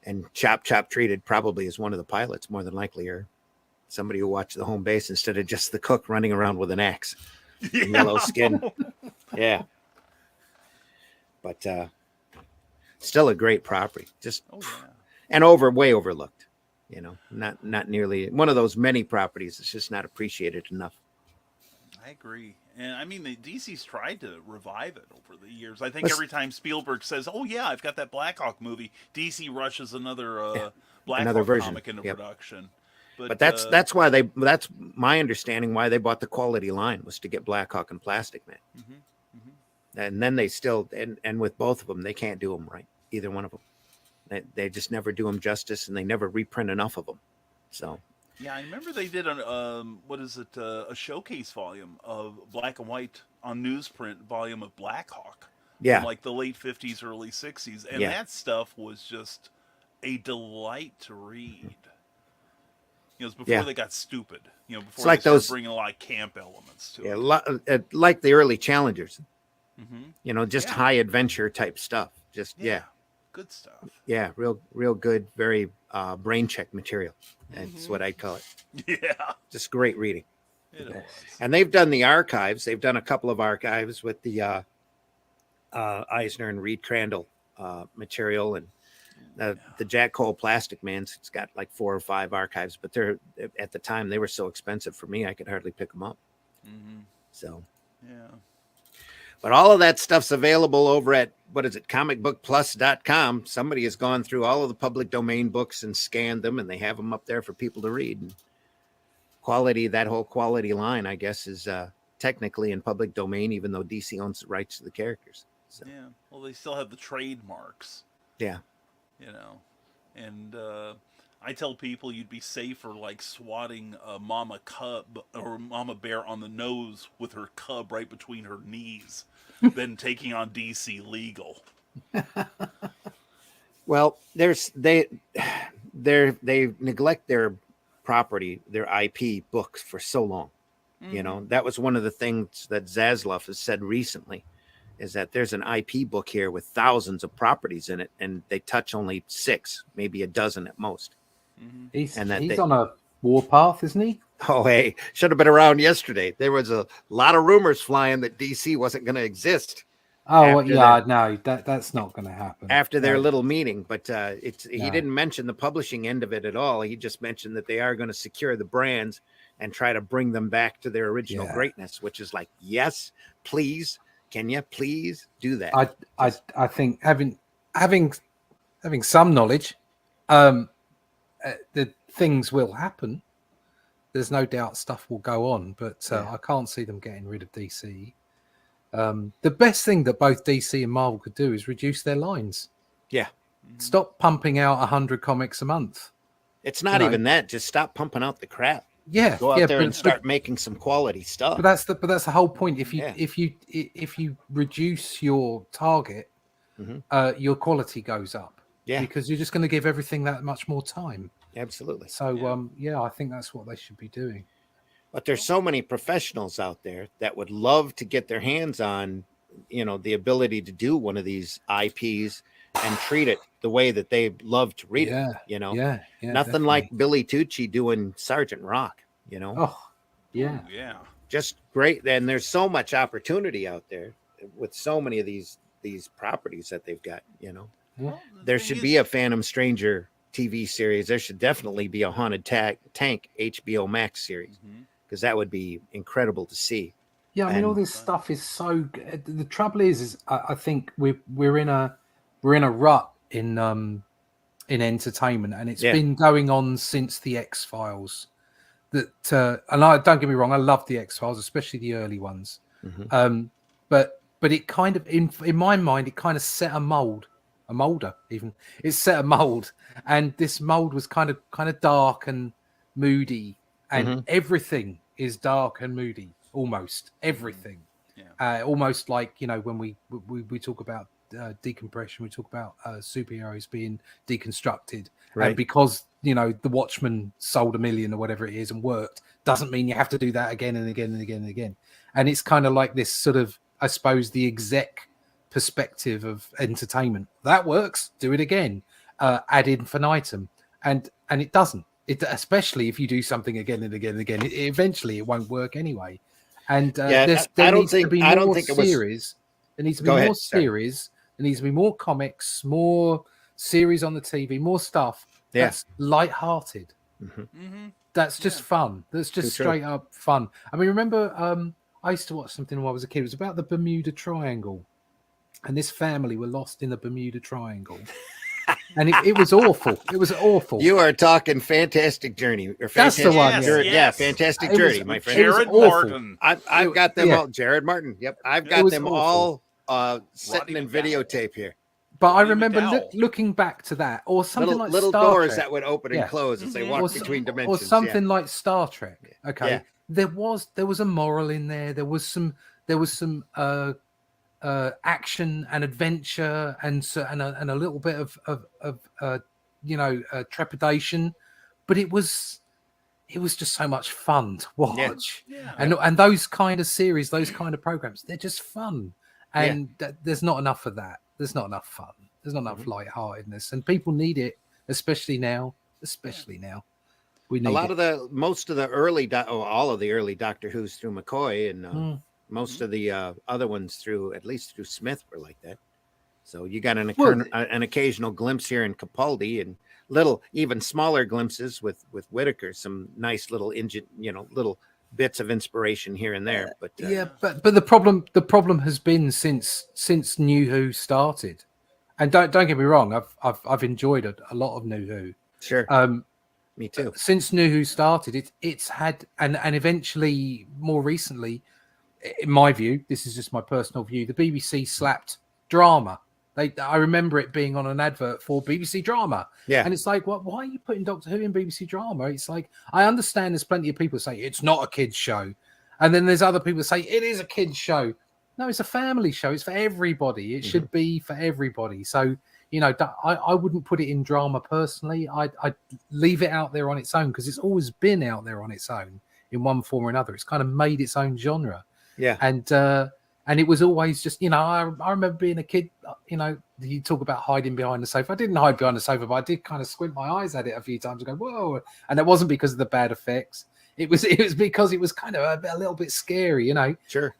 and Chop Chop treated probably as one of the pilots, more than likely, or somebody who watched the home base instead of just the cook running around with an axe, yellow skin. Yeah. But still a great property, just and way overlooked. You know, not nearly one of those many properties. It's just not appreciated enough. I agree, and I mean the DC's tried to revive it over the years. I think every time Spielberg says, "Oh yeah, I've got that Black Hawk movie," DC rushes another Black Hawk version comic into production. But that's why that's my understanding why they bought the Quality line was to get Black Hawk and Plastic Man. And then they still and with both of them they can't do them right, either one of them. They just never do them justice, and they never reprint enough of them. So yeah, I remember they did a showcase volume of black and white on newsprint volume of Black Hawk. Yeah, from like the late 50s, early 60s, and that stuff was just a delight to read. You know, it was before they got stupid. You know, before they started bringing a lot of camp elements to it. Like the early Challengers. You know, just high adventure type stuff. Just good stuff. Yeah, real good, very brain check material. That's what I'd call it. Yeah, just great reading. It is. And they've done the archives. They've done a couple of archives with the Eisner and Reed Crandall material, and the Jack Cole Plastic Man's. It's got like 4 or 5 archives, but they're at the time they were so expensive for me I could hardly pick them up. So but all of that stuff's available over at, comicbookplus.com. Somebody has gone through all of the public domain books and scanned them, and they have them up there for people to read. And that whole quality line, I guess, is technically in public domain, even though DC owns the rights to the characters. So. Yeah, well, they still have the trademarks. Yeah. You know, and I tell people you'd be safer like swatting a mama cub or mama bear on the nose with her cub right between her knees than taking on DC legal. Well, they neglect their property, their IP books for so long. You know, that was one of the things that Zaslav has said recently, is that there's an IP book here with thousands of properties in it, and they touch only 6, maybe a dozen at most. He's on a warpath, isn't he? Oh, hey, should have been around yesterday. There was a lot of rumors flying that DC wasn't going to exist. Oh, no, that's not going to happen. After their little meeting, but he didn't mention the publishing end of it at all. He just mentioned that they are going to secure the brands and try to bring them back to their original greatness, which is like, yes, please. Can you please do that? I think having some knowledge, the things will happen. There's no doubt stuff will go on, but I can't see them getting rid of DC. The best thing that both DC and Marvel could do is reduce their lines. Yeah. Stop pumping out 100 comics a month. It's not even that. Just stop pumping out the crap. Yeah. Go out there and start making some quality stuff. But that's the whole point. If you reduce your target, your quality goes up. Yeah. Because you're just going to give everything that much more time. Absolutely. So I think that's what they should be doing. But there's so many professionals out there that would love to get their hands on the ability to do one of these IPs and treat it the way that they love to read it. Yeah, Nothing definitely. like Billy Tucci doing Sergeant Rock. Oh, yeah. Ooh, yeah. Just great. And there's so much opportunity out there with so many of these properties that they've got. Well, the There thing should is- be a Phantom Stranger TV series. There should definitely be a Haunted Tank HBO Max series, because that would be incredible to see. Yeah, I mean, all And- this stuff is so good. The trouble is I think we're in a rut in entertainment, and it's been going on since the X-Files. That and I don't get me wrong, I love the X-Files, especially the early ones. But it kind of in my mind, it kind of set a molder even. It set a mold, and this mold was kind of dark and moody, and everything is dark and moody. Almost everything, almost like when we talk about decompression, we talk about superheroes being deconstructed, Right. and because the Watchmen sold 1 million or whatever it is and worked, doesn't mean you have to do that again and again and again and again. And it's kind of like this sort of, I suppose, the exec perspective of entertainment that works, do it again, ad infinitum, and it doesn't. Especially if you do something again and again and again, eventually it won't work anyway. And there needs to be more series. There needs to be more series. There needs to be more comics, more series on the TV, more stuff that's light-hearted. That's just fun. That's just straight up fun. I mean, remember, I used to watch something when I was a kid. It was about the Bermuda Triangle, and this family were lost in the Bermuda Triangle. And it was awful. It was awful. You are talking Fantastic Journey. Or That's the one. Yeah, Fantastic Journey, my friend. Jared Martin. I've got them all. Jared Martin. Yep, I've got them all sitting in videotape here. But I remember looking back to that, or something like little Star doors Trek. that would open and close as they walk between dimensions, or something like Star Trek. Okay, Yeah. there was a moral in there. There was some action and adventure and a little bit of trepidation, but it was just so much fun to watch. And those kind of series, those kind of programs, they're just fun, and there's not enough of that. There's not enough fun. There's not enough lightheartedness, and people need it, especially now. We need all of the early all of the early Doctor Who's through McCoy, and most of the other ones through Smith were like that. So you got an occasional glimpse here in Capaldi, and even smaller glimpses with Whittaker, some nice little little bits of inspiration here and there. But but the problem has been since New Who started, and don't get me wrong, I've enjoyed a lot of New Who. Sure. Me too. Since New Who started, it's had and eventually more recently, in my view, this is just my personal view, the BBC slapped drama. I remember it being on an advert for BBC Drama. Yeah. And it's like, why are you putting Doctor Who in BBC Drama? It's like, I understand there's plenty of people say it's not a kid's show. And then there's other people that say it is a kid's show. No, it's a family show. It's for everybody. It should be for everybody. So, I wouldn't put it in drama personally. I'd leave it out there on its own, because it's always been out there on its own in one form or another. It's kind of made its own genre. Yeah. And it was always just, I remember being a kid, you talk about hiding behind the sofa. I didn't hide behind the sofa, but I did kind of squint my eyes at it a few times and go, whoa. And it wasn't because of the bad effects. It was because it was kind of a little bit scary, Sure.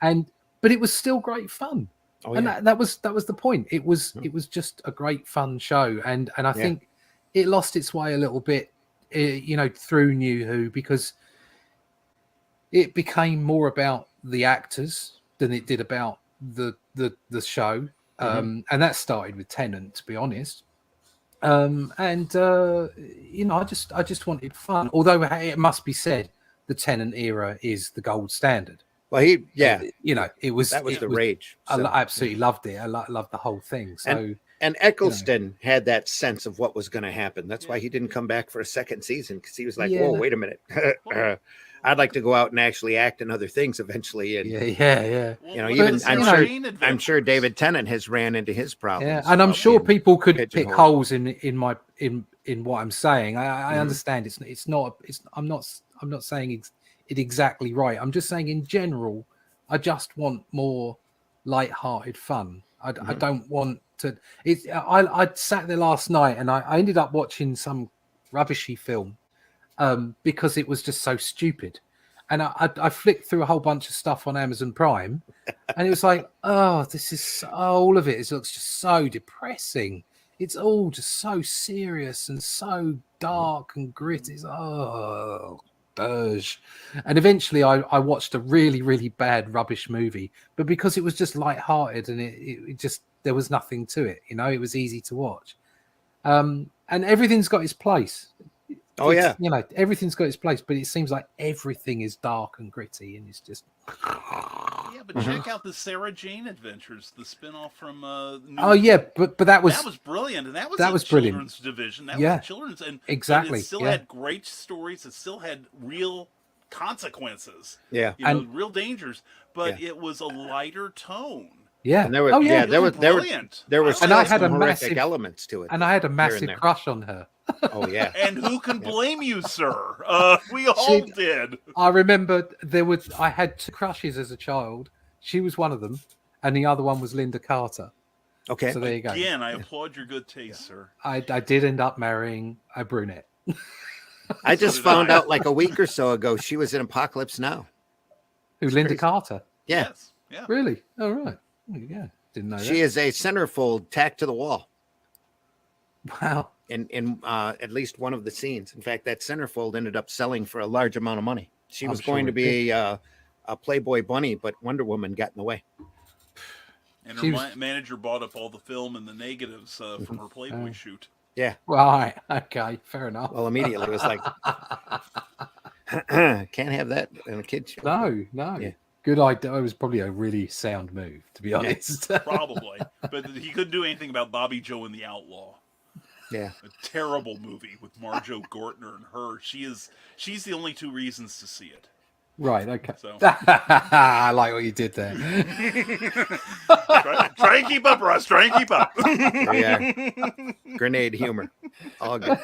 But it was still great fun. Oh, and yeah. that was the point. It was just a great fun show. And I think it lost its way a little bit, through New Who, because it became more about the actors than it did about the show, and that started with Tennant, to be honest. I just wanted fun. Although it must be said, the Tennant era is the gold standard. Well, it was the rage. So. I absolutely loved it. I loved the whole thing. So. And Eccleston had that sense of what was going to happen. That's why he didn't come back for a second season, because he was like, "Whoa, wait a minute! I'd like to go out and actually act in other things eventually." And I'm sure David Tennant has ran into his problems. Yeah, and I'm sure people could pick holes in what I'm saying. I understand I'm not saying it exactly right. I'm just saying in general, I just want more light-hearted fun. I don't want to. I sat there last night and I ended up watching some rubbishy film because it was just so stupid. And I flicked through a whole bunch of stuff on Amazon Prime, and it was like, oh, this is all of it. It looks just so depressing. It's all just so serious and so dark and gritty. It's, oh, gosh. And eventually I watched a really, really bad rubbish movie, but because it was just lighthearted and it just, there was nothing to it, you know, it was easy to watch. And everything's got its place. Oh, yeah. You know, everything's got its place, but it seems like everything is dark and gritty and it's just... Yeah, but check out the Sarah Jane Adventures, the spinoff from Oh yeah, but that was brilliant, and that was brilliant. Children's division. That Yeah. was children's, and Exactly, it still yeah. had great stories. It still had real consequences. Yeah. You know, And- real dangers, but it was a lighter tone. Yeah. And there were, oh yeah. there was brilliant. there were And still I had some a horrific massive- elements to it. And I had a here and massive there. crush on her. Oh yeah. And who can blame you, sir? We all She- did. I remember I had two crushes as a child. She was one of them, and the other one was Linda Carter. Okay. So there you go. Again, I applaud your good taste, sir. I did end up marrying a brunette. I just did found I. out like a week or so ago she was in Apocalypse Now. Who, Linda crazy. Carter? Yeah. Yes. Yeah. Really? Oh, right. Oh, yeah. Didn't know She that. is a centerfold tacked to the wall Wow. in at least one of the scenes. In fact, that centerfold ended up selling for a large amount of money. She I'm was sure going to it be a Playboy bunny, but Wonder Woman got in the way. And She her was- manager bought up all the film and the negatives from her Playboy shoot. Yeah. Right. Okay. Fair enough. Well, immediately it was like, can't have that in a kid's show. No. Yeah. Good idea. It was probably a really sound move, to be honest. Probably. But he couldn't do anything about Bobby Joe and the Outlaw. Yeah. A terrible movie with Marjo Gortner and her. She's the only two reasons to see it. Right. Okay. So I like what you did there. try and keep up, Russ. Try and keep up. Yeah. Grenade humor. All good.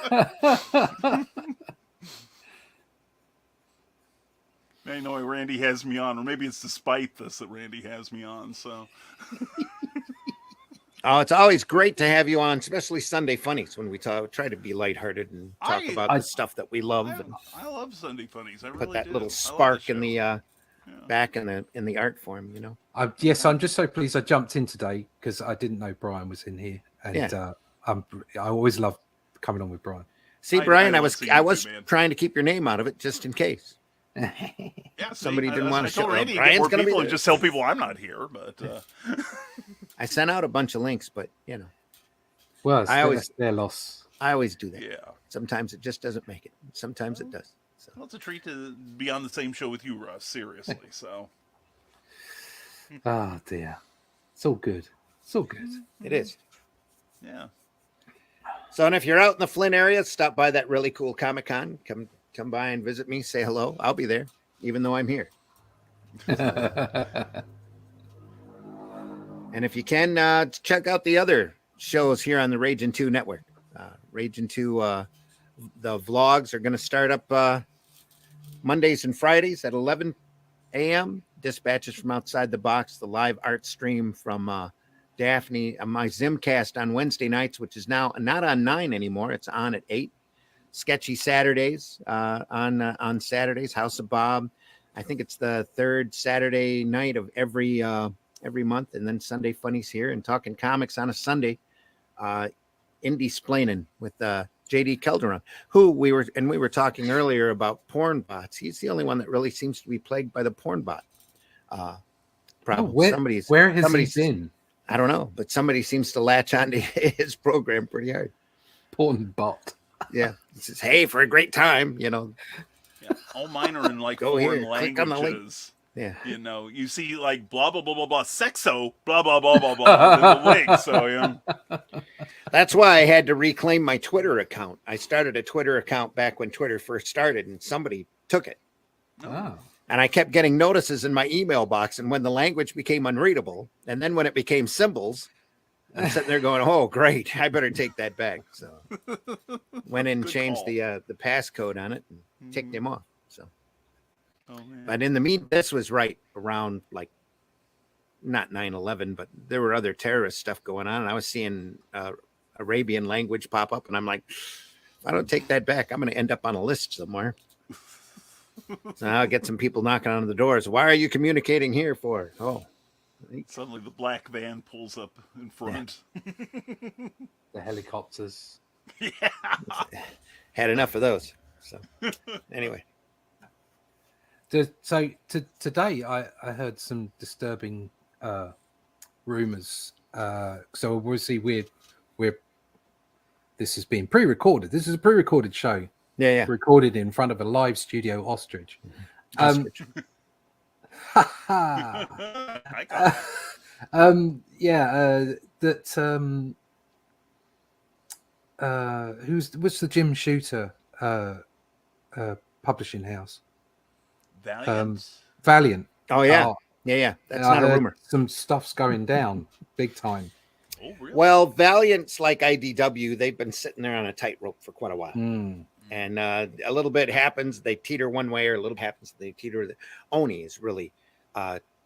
I know Randy has me on, or maybe it's despite this that Randy has me on. So Oh, it's always great to have you on, especially Sunday Funnies when we try to be lighthearted and talk about the stuff that we love and I love Sunday Funnies. I really put that do. little I love spark in show. the back in the art form, you know. Yes, I'm just so pleased I jumped in today because I didn't know Brian was in here, and I always love coming on with Brian. See, I Brian, I love was seeing you, man. trying to keep your name out of it just in case. Yeah, Somebody see, didn't want to I told show. Randy to Brian's get more gonna be people there. and just tell people I'm not here. But I sent out a bunch of links, but you know, Well, it's always- their loss. I always do that. yeah, Sometimes it just doesn't make it. Sometimes it does. So well, it's a treat to be on the same show with you, Russ. Seriously, so Oh dear, it's all good. It's all good. it is. yeah. So, and if you're out in the Flint area, stop by that really cool Comic-Con. Come by and visit me. Say hello. I'll be there, even though I'm here. And if you can, check out the other shows here on the Ragin 2 network. Ragin 2, the vlogs are going to start up Mondays and Fridays at 11 a.m. Dispatches from Outside the Box, the live art stream from Daphne, my Zimcast on Wednesday nights, which is now not on 9 anymore. It's on at 8. Sketchy Saturdays on Saturdays. House of Bob. I think it's the third Saturday night of every month, and then Sunday Funnies here and talking comics on a Sunday. Indie Splainin with JD Calderon, who we were talking earlier about porn bots. He's the only one that really seems to be plagued by the porn bot problem. Where has he been? I don't know, but somebody seems to latch onto his program pretty hard. Porn bot. Yeah, he says, "Hey, for a great time," you know. Yeah, all mine are in like Go foreign here, click on the link. languages. Yeah, You know, you see like blah blah blah blah blah sexo blah blah blah blah blah in the link. So yeah, that's why I had to reclaim my Twitter account. I started a Twitter account back when Twitter first started, and somebody took it. Oh. And I kept getting notices in my email box. And when the language became unreadable, and then when it became symbols, I'm sitting there going, "Oh, great! I better take that back." So went in and Good changed call. the passcode on it and ticked him off. So, oh, man. but in the mean, this was right around like not 9/11, but there were other terrorist stuff going on. And I was seeing Arabian language pop up, and I'm like, if I don't take that back, I'm going to end up on a list somewhere. So now I get some people knocking on the doors. Why are you communicating here for? Oh, suddenly the black van pulls up in front. Yeah. The helicopters. Yeah. Had enough of those. So anyway. So today I heard some disturbing rumors. So obviously we're this is being pre-recorded. This is a pre-recorded show. Yeah. Recorded in front of a live studio ostrich. Ostrich. I got it. What's the Jim Shooter publishing house? Valiant. Oh yeah. Yeah. That's not a rumor. Some stuff's going down big time. Oh, really? Well, Valiant's like IDW. They've been sitting there on a tightrope for quite a while. And a little bit happens, they teeter one way, or a little happens, they teeter. Oni is really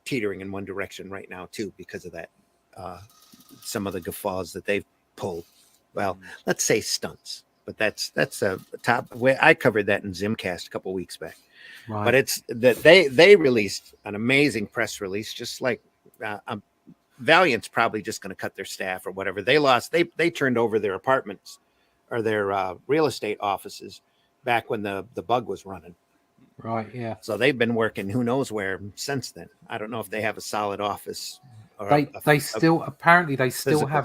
teetering in one direction right now too, because of that. Some of the guffaws that they've pulled. Well, let's say stunts, but that's a top. I covered that in Zimcast a couple of weeks back. Right. But it's that they released an amazing press release, just like Valiant's probably just going to cut their staff or whatever. They turned over their apartments or their real estate offices back when the bug was running. Right. Yeah. So they've been working who knows where since then. I don't know if they have a solid office. Or they still have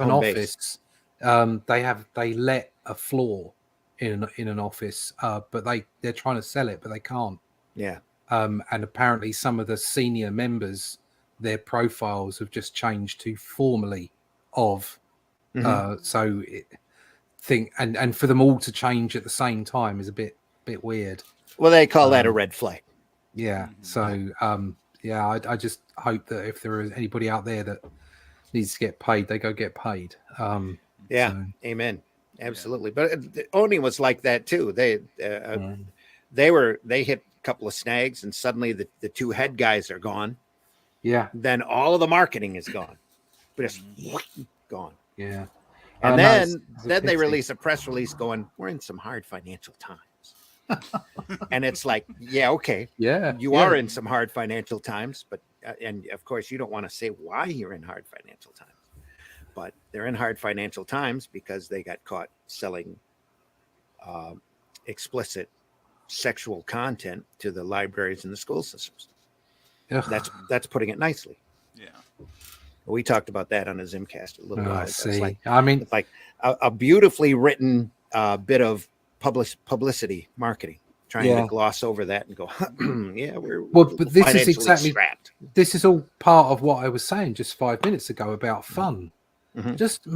an base. office. They let a floor in an office, but they're trying to sell it, but they can't. Yeah. And apparently some of the senior members, their profiles have just changed to formerly of. And for them all to change at the same time is a bit weird. Well, they call that a red flag. Yeah. So I just hope that if there is anybody out there that needs to get paid, they go get paid. Amen. Absolutely. But Oni was like that too. They hit a couple of snags, and suddenly the two head guys are gone. Yeah. Then all of the marketing is gone. Just gone. Yeah. And then they release a press release going, we're in some hard financial times. And it's like, yeah, okay. Yeah. You are in some hard financial times, but and of course you don't want to say why you're in hard financial times. But they're in hard financial times because they got caught selling explicit sexual content to the libraries and the school systems. Ugh. That's putting it nicely. Yeah. We talked about that on a Zimcast a little while ago. See. It's like a beautifully written bit of publicity marketing, trying to gloss over that and go, but this is exactly strapped. This is all part of what I was saying just 5 minutes ago about fun. Mm-hmm. Just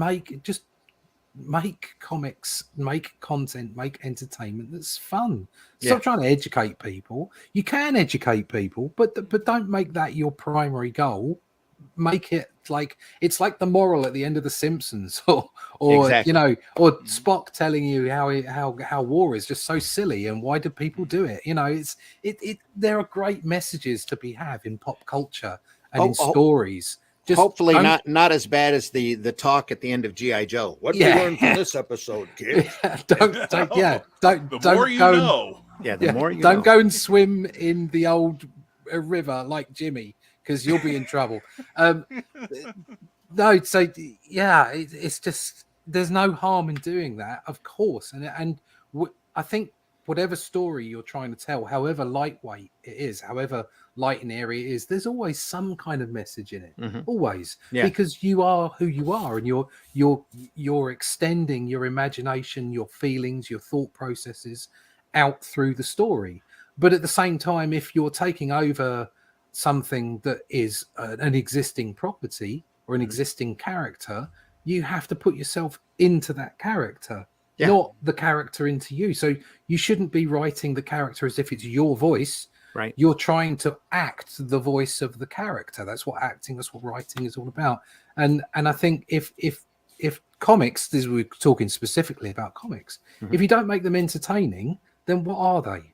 make comics, make content, make entertainment that's fun. Stop trying to educate people. You can educate people, but don't make that your primary goal. Make it like it's like the moral at the end of The Simpsons, or exactly. or Spock telling you how war is just so silly and why do people do it? There are great messages to be had in pop culture and in stories. Just hopefully not as bad as the talk at the end of G.I. Joe. What did we learn from this episode, kid? Don't more you know. The more you don't know. go and swim in the old river like Jimmy, because you'll be in trouble. It's just there's no harm in doing that, of course. And I think whatever story you're trying to tell, however lightweight it is, however light and airy it is, there's always some kind of message in it. Mm-hmm. Always, because you are who you are, and you're extending your imagination, your feelings, your thought processes out through the story. But at the same time, if you're taking over something that is an existing property or an existing character, you have to put yourself into that character, not the character into you. So you shouldn't be writing the character as if it's your voice. Right. You're trying to act the voice of the character. That's what writing is all about. And I think if comics, this we're talking specifically about comics, if you don't make them entertaining, then what are they?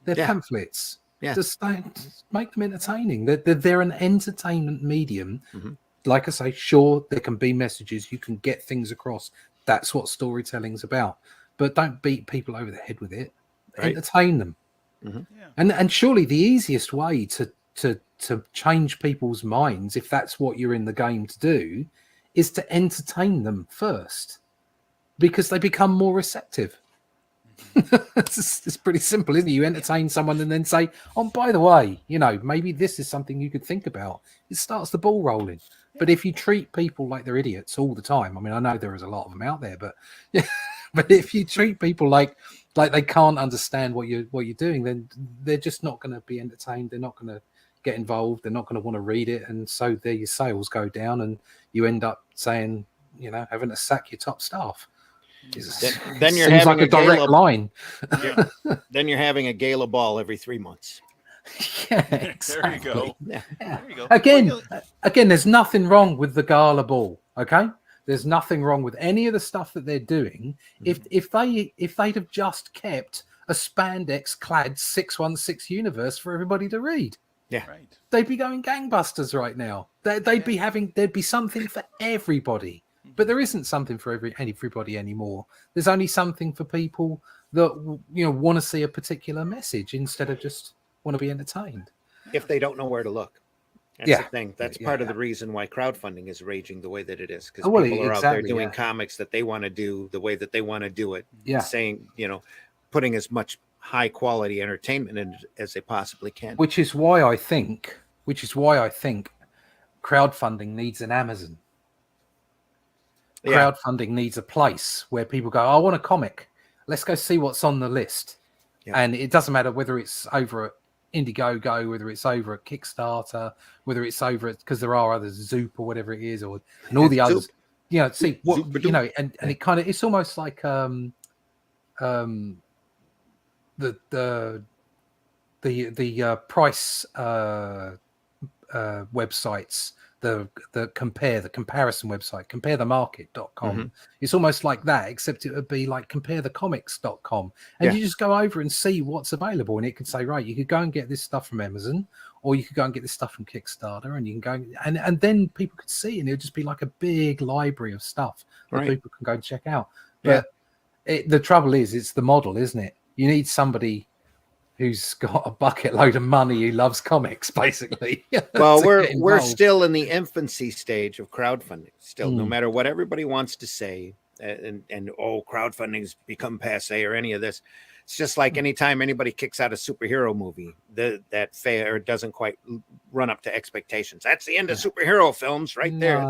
They're pamphlets. Yeah. Just make them entertaining. They're an entertainment medium. Mhm. Like I say, sure, there can be messages. You can get things across. That's what storytelling's about. But don't beat people over the head with it. Right. Entertain them. Mhm. Yeah. And surely the easiest way to change people's minds, if that's what you're in the game to do, is to entertain them first, because they become more receptive. It's pretty simple, isn't it? You entertain someone and then say, oh, by the way, maybe this is something you could think about. It starts the ball rolling. But if you treat people like they're idiots all the time, I mean, I know there is a lot of them out there, but but if you treat people like they can't understand what you're doing, then they're just not going to be entertained. They're not going to get involved. They're not going to want to read it, and so there your sales go down, and you end up saying, having to sack your top staff. Then you're seems having like a direct line. Then you're having a gala ball every 3 months. Yeah, exactly. There you go. Yeah. There you go. Again, there's nothing wrong with the gala ball. Okay, there's nothing wrong with any of the stuff that they're doing. If they'd have just kept a spandex-clad 616 universe for everybody to read, Right. they'd be going gangbusters right now. There'd be something for everybody. But there isn't something for everybody anymore. There's only something for people that want to see a particular message instead of just want to be entertained. If they don't know where to look. That's the thing. That's part of the reason why crowdfunding is raging the way that it is. Because people are out there doing comics that they want to do the way that they want to do it. Yeah. Saying, putting as much high quality entertainment in as they possibly can. Which is why I think crowdfunding needs an Amazon. Yeah. Crowdfunding needs a place where people go, I want a comic. Let's go see what's on the list. Yeah. And it doesn't matter whether it's over at Indiegogo, whether it's over at Kickstarter, whether it's over at, because there are others, Zoop or whatever it is, and all the others. See what and it kind of, it's almost like the price websites, the comparison website, comparethemarket.com. It's almost like that, except it would be like comparethecomics.com, and you just go over and see what's available, and it could say, right, you could go and get this stuff from Amazon, or you could go and get this stuff from Kickstarter, and you can go and then people could see, and it would just be like a big library of stuff that people can go and check out. But the trouble is, it's the model, isn't it? You need somebody who's got a bucket load of money who loves comics, basically. Well, we're still in the infancy stage of crowdfunding. Still, no matter what everybody wants to say, and crowdfunding's become passe or any of this. It's just like anytime anybody kicks out a superhero movie, that fair doesn't quite run up to expectations. That's the end of superhero films right there.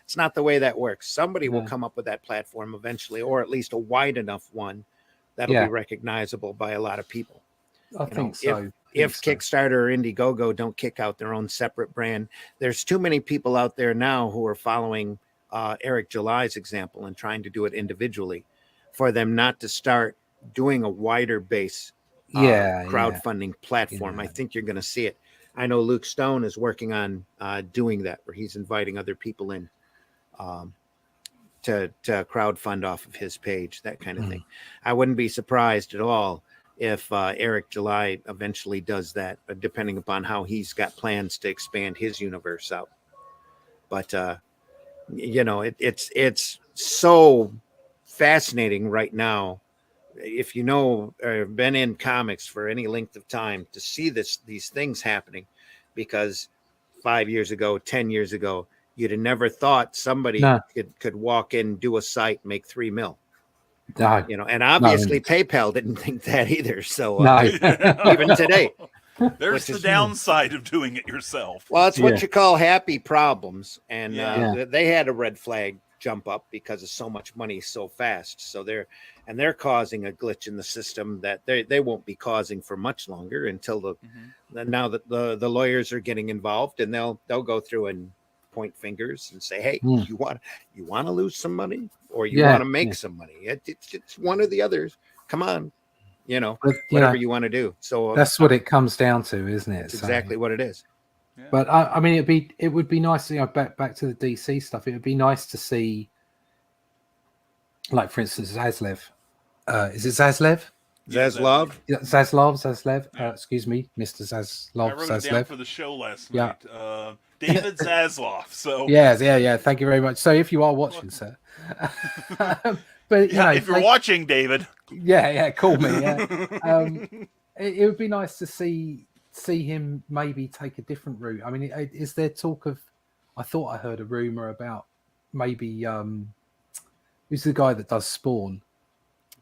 It's not the way that works. Somebody will come up with that platform eventually, or at least a wide enough one that'll be recognizable by a lot of people. I think so. If Kickstarter or Indiegogo don't kick out their own separate brand, there's too many people out there now who are following Eric July's example and trying to do it individually for them not to start doing a wider base crowdfunding platform. I think you're going to see it. I know Luke Stone is working on doing that, where he's inviting other people in to crowdfund off of his page, that kind of thing. I wouldn't be surprised at all if Eric July eventually does that, depending upon how he's got plans to expand his universe out. But it's so fascinating right now, if been in comics for any length of time, to see these things happening, because 5 years ago, 10 years ago, you'd have never thought somebody could walk in, do a site, make $3 million. And obviously PayPal didn't think that either. So even today, there's the downside of doing it yourself. Well, it's what you call happy problems. And they had a red flag jump up because of so much money so fast. So they're causing a glitch in the system that they won't be causing for much longer, until now that the lawyers are getting involved, and they'll go through and point fingers and say, hey, you want to lose some money, or you want to make some money? It's one or the other. Come on, whatever you want to do. So that's what it comes down to, isn't it? It's exactly what it is. Yeah. But I mean, it would be nice, back to the DC stuff. It would be nice to see, like, for instance, Zaslev. Is it Zaslev? Zaslav. Zaslav. Yeah. Excuse me, Mr. Zaslav. I wrote it down for the show last Yeah. night. David Zaslav. So yeah. Thank you very much. So if you are watching, sir, but you know, if you're watching, David, call me. It would be nice to see him maybe take a different route. I mean, is there talk of? I thought I heard a rumor about maybe who's the guy that does Spawn?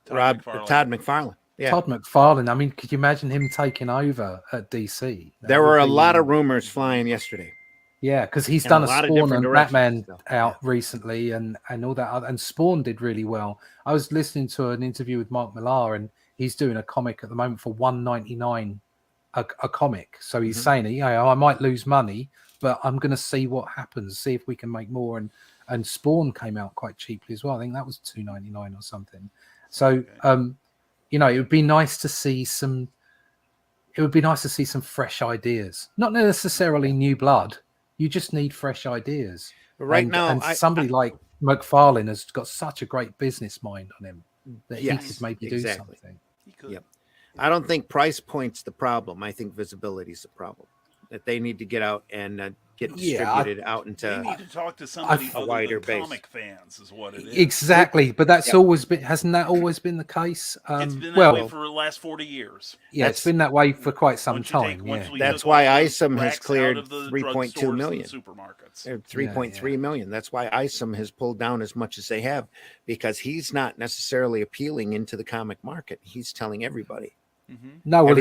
Todd McFarlane. Yeah. Todd McFarlane. I mean, could you imagine him taking over at DC? There were a lot of rumors flying yesterday. Yeah, because he's done a Spawn and Batman so. out recently, and all that, and Spawn did really well. I was listening to an interview with Mark Millar, and he's doing a comic at the moment for $1.99 a comic. So he's saying, I might lose money, but I'm going to see what happens, see if we can make more. And Spawn came out quite cheaply as well. I think that was $2.99 or something. So, it would be nice to see some. It would be nice to see some fresh ideas, not necessarily new blood. You just need fresh ideas. Now, somebody like McFarlane has got such a great business mind on him that he could maybe do something. he could. Yep. I don't think price point's the problem. I think visibility is the problem. That they need to get out and get distributed out into. They need to talk to somebody a wider than base. Comic fans is what it is. Exactly, but that's always been. Hasn't that always been the case? It's been that way for the last 40 years. Yeah, it's been that way for quite some time. That's why ISOM has cleared 3.2 million. Supermarkets. 3.3 million. That's why ISOM has pulled down as much as they have, because he's not necessarily appealing into the comic market. He's telling everybody. No, well,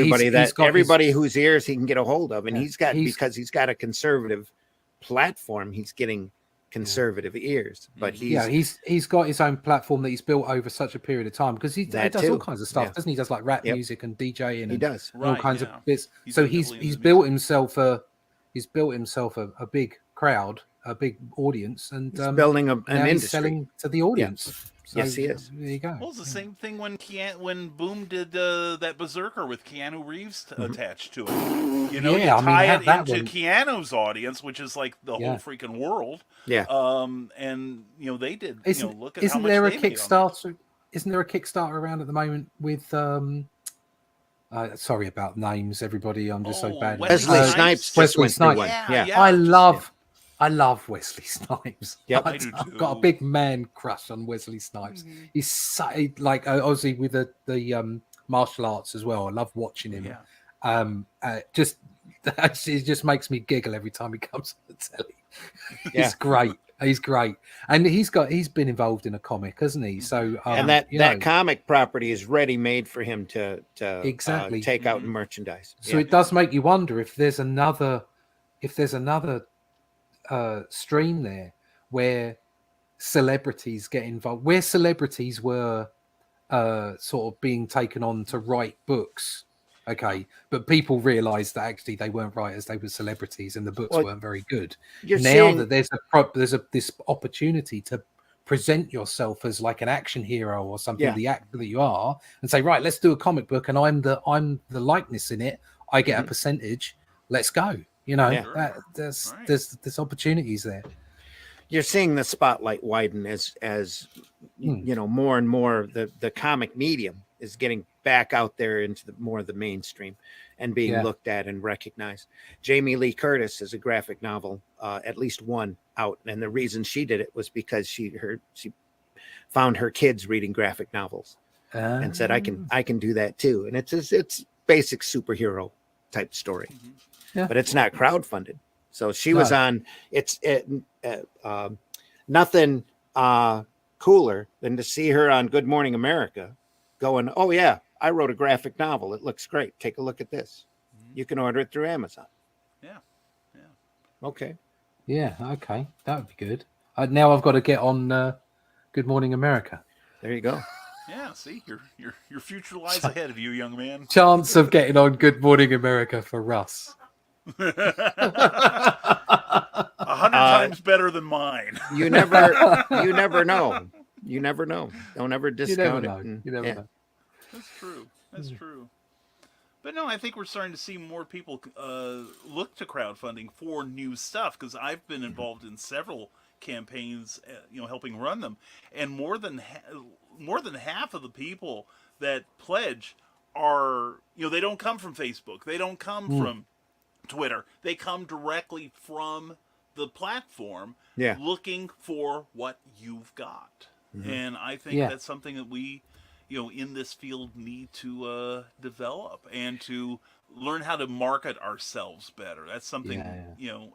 everybody whose ears he can get a hold of, and because he's got a conservative platform, he's getting conservative ears. But he's got his own platform that he's built over such a period of time, because he does all kinds of stuff, doesn't he? He does like rap music and DJing, and he does all kinds of bits. So he's built himself a big crowd, a big audience, and he's building an industry, selling to the audience. So, yes, he is. There you go. Well, it's the same thing when Boom did that Berserker with Keanu Reeves attached to it. You tie it into Keanu's audience, which is like the whole freaking world. Yeah. And they did. Look at isn't how much there a they Kickstarter? Isn't there a Kickstarter around at the moment with? Sorry about names, everybody. I'm just so bad. Wesley Snipes. Wesley Snipes. Yeah. I love Wesley Snipes. Yep. I've got a big man crush on Wesley Snipes. He's like obviously with the martial arts as well. I love watching him. It just makes me giggle every time he comes on the telly. He's great. He's great, and he's been involved in a comic, hasn't he? So and that comic property is ready made for him to exactly take out in merchandise. So it does make you wonder if there's another stream there where celebrities get involved, where celebrities were sort of being taken on to write books, but people realized that actually they weren't writers, they were celebrities, and the books weren't very good. That there's this opportunity to present yourself as like an action hero or something, the actor that you are, and say, right, let's do a comic book, and I'm the likeness in it, I get a percentage, let's go. There's opportunities there. You're seeing the spotlight widen as more and more the comic medium is getting back out there into more of the mainstream and being looked at and recognized. Jamie Lee Curtis is a graphic novel, at least one out, and the reason she did it was because she found her kids reading graphic novels and said, I can do that too. And it's basic superhero type story. But it's not crowdfunded. So she was on. Nothing cooler than to see her on Good Morning America, going, "Oh yeah, I wrote a graphic novel. It looks great. Take a look at this. You can order it through Amazon." Yeah. Okay. Yeah. Okay. That would be good. Now I've got to get on Good Morning America. There you go. Yeah, see, your future lies ahead of you, young man. Chance of getting on Good Morning America for Russ. 100 times better than mine. You never know. You never know. Don't ever discount it. You never know. That's true. But no, I think we're starting to see more people look to crowdfunding for new stuff, because I've been involved in several campaigns, helping run them, and more than half of the people that pledge are, they don't come from Facebook. They don't come from Twitter. They come directly from the platform, looking for what you've got. And I think that's something that we, in this field need to develop and to learn how to market ourselves better. That's something,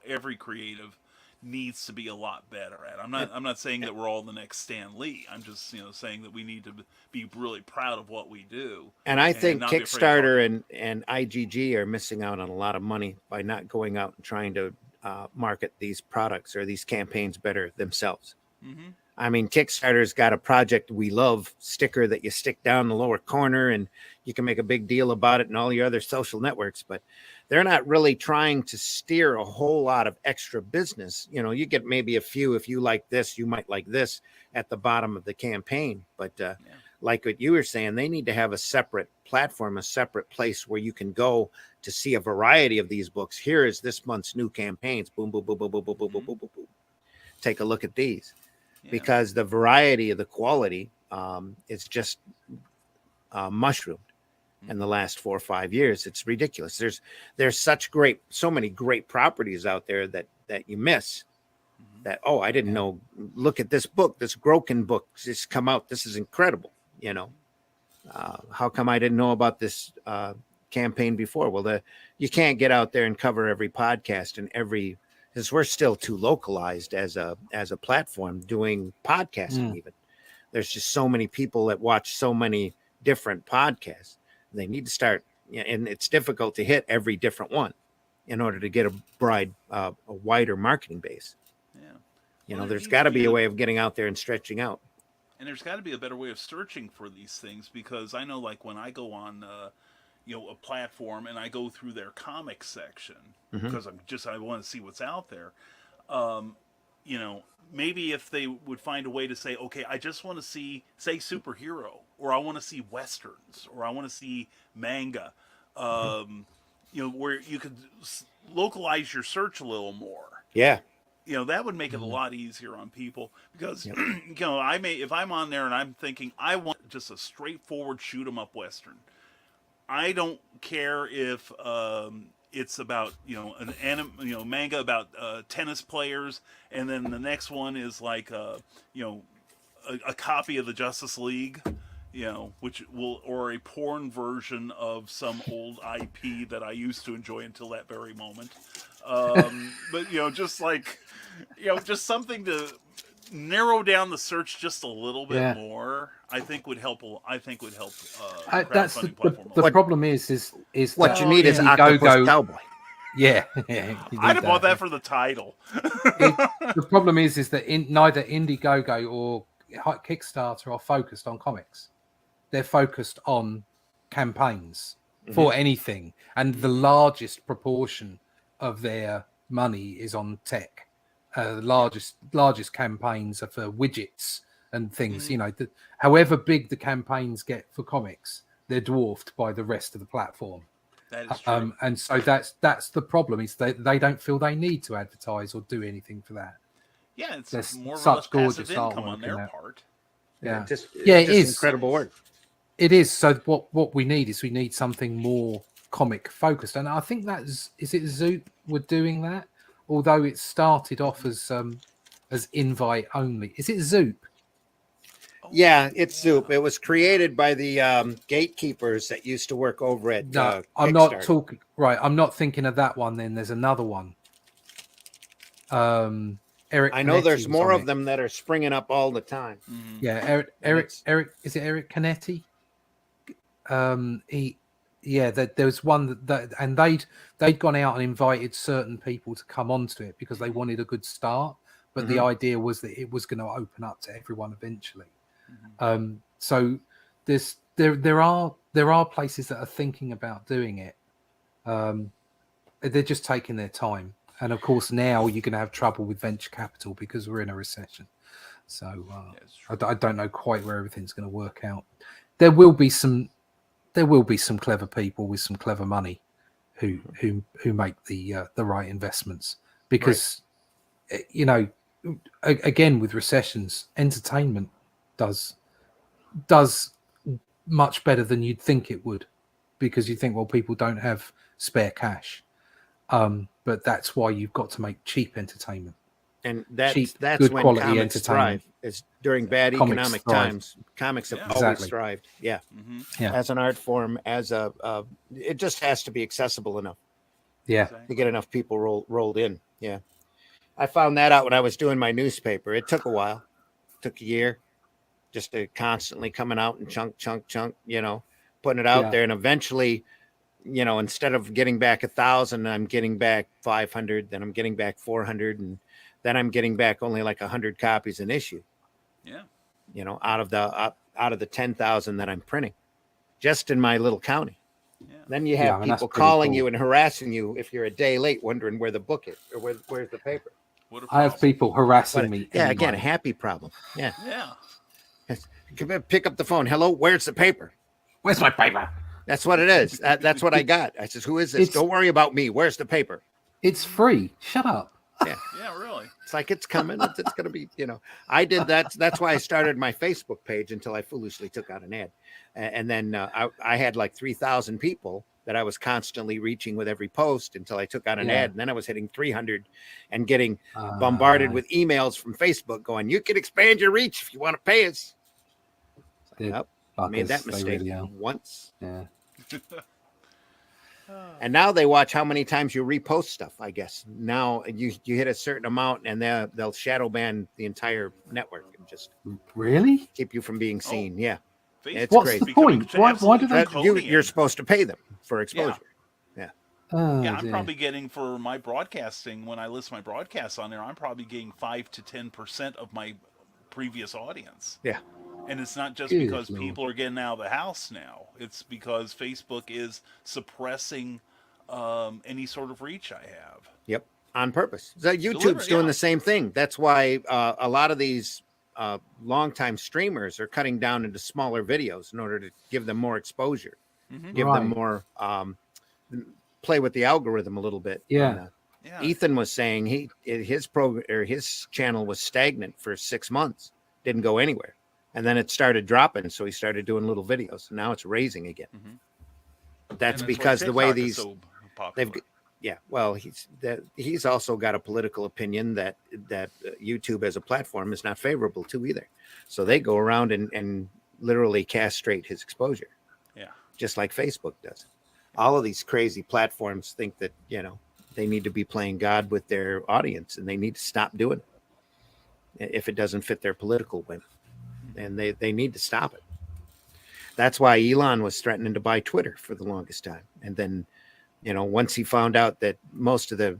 every creative needs to be a lot better at. I'm not saying that we're all the next Stan Lee. I'm just, saying that we need to be really proud of what we do. And I think Kickstarter and IGG are missing out on a lot of money by not going out and trying to market these products or these campaigns better themselves. I mean, Kickstarter's got a Project We Love sticker that you stick down the lower corner, and you can make a big deal about it in all your other social networks, but they're not really trying to steer a whole lot of extra business. You get maybe a few, if you like this, you might like this at the bottom of the campaign. But like what you were saying, they need to have a separate platform, a separate place where you can go to see a variety of these books. Here is this month's new campaigns. Boom, boom, boom, boom, boom, boom, boom, boom, boom, boom, boom. Take a look at these. Because the variety of the quality is just mushroomed in the last 4 or 5 years. It's ridiculous. There's so many great properties out there that you miss. That I didn't know. Look at this book, this Groken book just come out. This is incredible. How come I didn't know about this campaign before? Well, you can't get out there and cover every podcast and because we're still too localized as a platform doing podcasting. Even there's just so many people that watch so many different podcasts. They need to start, and it's difficult to hit every different one in order to get a wider marketing base. There's got to be a way of getting out there and stretching out. And there's got to be a better way of searching for these things, because I know, like, when I go on a platform and I go through their comic section, because I want to see what's out there. Maybe if they would find a way to say, okay, I just want to see, say, superhero, or I want to see westerns, or I want to see manga, where you could localize your search a little more. Yeah. That would make it a lot easier on people, because, if I'm on there and I'm thinking, I want just a straightforward shoot 'em up western. I don't care if it's about an manga about tennis players, and then the next one is like a copy of the Justice League, or a porn version of some old IP that I used to enjoy until that very moment. But just something to narrow down the search just a little bit more, I think would help. That's the problem is what you need is Octopus Cowboy. Yeah, I'd have bought that for the title. The problem is that neither Indiegogo or Kickstarter are focused on comics. They're focused on campaigns for anything, and the largest proportion of their money is on tech. The largest campaigns are for widgets and things. However big the campaigns get for comics, they're dwarfed by the rest of the platform. That is true. And so that's the problem, is they don't feel they need to advertise or do anything for that. Yeah, it's There's more or such less gorgeous passive income artwork on their in that. part. Yeah, it is incredible work. It is. So what we need is something more comic focused, and I think is it Zoop were doing that, although it started off as invite only. Is it Zoop? Yeah, it's Zoop. It was created by the gatekeepers that used to work over at I'm not talking. Right, I'm not thinking of that one. Then there's another one. Eric. I know there's more of them that are springing up all the time. Yeah, Eric. Is it Eric Canetti? There was one that and they'd gone out and invited certain people to come onto it because they wanted a good start, but the idea was that it was going to open up to everyone eventually. So there are places that are thinking about doing it. They're just taking their time, and of course now you're going to have trouble with venture capital because we're in a recession. So I don't know quite where everything's going to work out. There will be some clever people with some clever money who make the right investments, because again, with recessions, entertainment does much better than you'd think it would. because you think, well, people don't have spare cash. But that's why you've got to make cheap entertainment. And Cheap, that's good when quality comics entertainment. thrive. Is during bad Comics economic thrive. times, comics have Yeah. always Exactly. thrived. Yeah. Yeah. As an art form, as it just has to be accessible enough Yeah. to get enough people rolled in. Yeah. I found that out when I was doing my newspaper. It took a while, took a year, just to constantly coming out and chunk, putting it out Yeah. there, and eventually, instead of getting back 1,000, I'm getting back 500. Then I'm getting back 400, and then I'm getting back only like 100 copies an issue. Yeah. Out of the 10,000 that I'm printing, just in my little county. Yeah. Then you have and that's people pretty calling cool. you and harassing you if you're a day late, wondering where the book is or where's the paper. What a I have problem. people harassing But, me. yeah, anyway. again, a happy problem. Yeah. Yeah. Pick up the phone. Hello, where's the paper? Where's my paper? That's what it is. That's what I got. I says, who is this? It's- Don't worry about me. Where's the paper? It's free. Shut up. Yeah. Yeah, really. It's like it's coming. It's going to be, I did that. That's why I started my Facebook page until I foolishly took out an ad. And then I had like 3,000 people that I was constantly reaching with every post until I took out an ad. And then I was hitting 300 and getting bombarded with emails from Facebook going, you can expand your reach if you want to pay us. Yep. I made that mistake once. Yeah. And now they watch how many times you repost stuff, I guess. Now you hit a certain amount and they'll shadow ban the entire network and just Really? keep you from being seen. Yeah. It's What's crazy. the point? Why do they? You're supposed to pay them for exposure. Yeah. Yeah, I'm probably getting, for my broadcasting, when I list my broadcasts on there, I'm probably getting 5 to 10% of my previous audience. Yeah. And it's not just Good because Lord. people are getting out of the house now. It's because Facebook is suppressing any sort of reach I have. Yep. On purpose. So YouTube's Deliberate, doing yeah. the same thing. That's why a lot of these longtime streamers are cutting down into smaller videos in order to give them more exposure, give them more play with the algorithm a little bit. Yeah. Yeah. Ethan was saying his channel was stagnant for 6 months, didn't go anywhere, and then it started dropping. So he started doing little videos, and now it's raising again. That's And because why the way TikTok is these so popular. well, he's also got a political opinion that YouTube as a platform is not favorable to either. So they go around and literally castrate his exposure. Yeah. Just like Facebook does. All of these crazy platforms think that, they need to be playing God with their audience, and they need to stop doing it if it doesn't fit their political whim. And they need to stop it. That's why Elon was threatening to buy Twitter for the longest time. And then, once he found out that most of the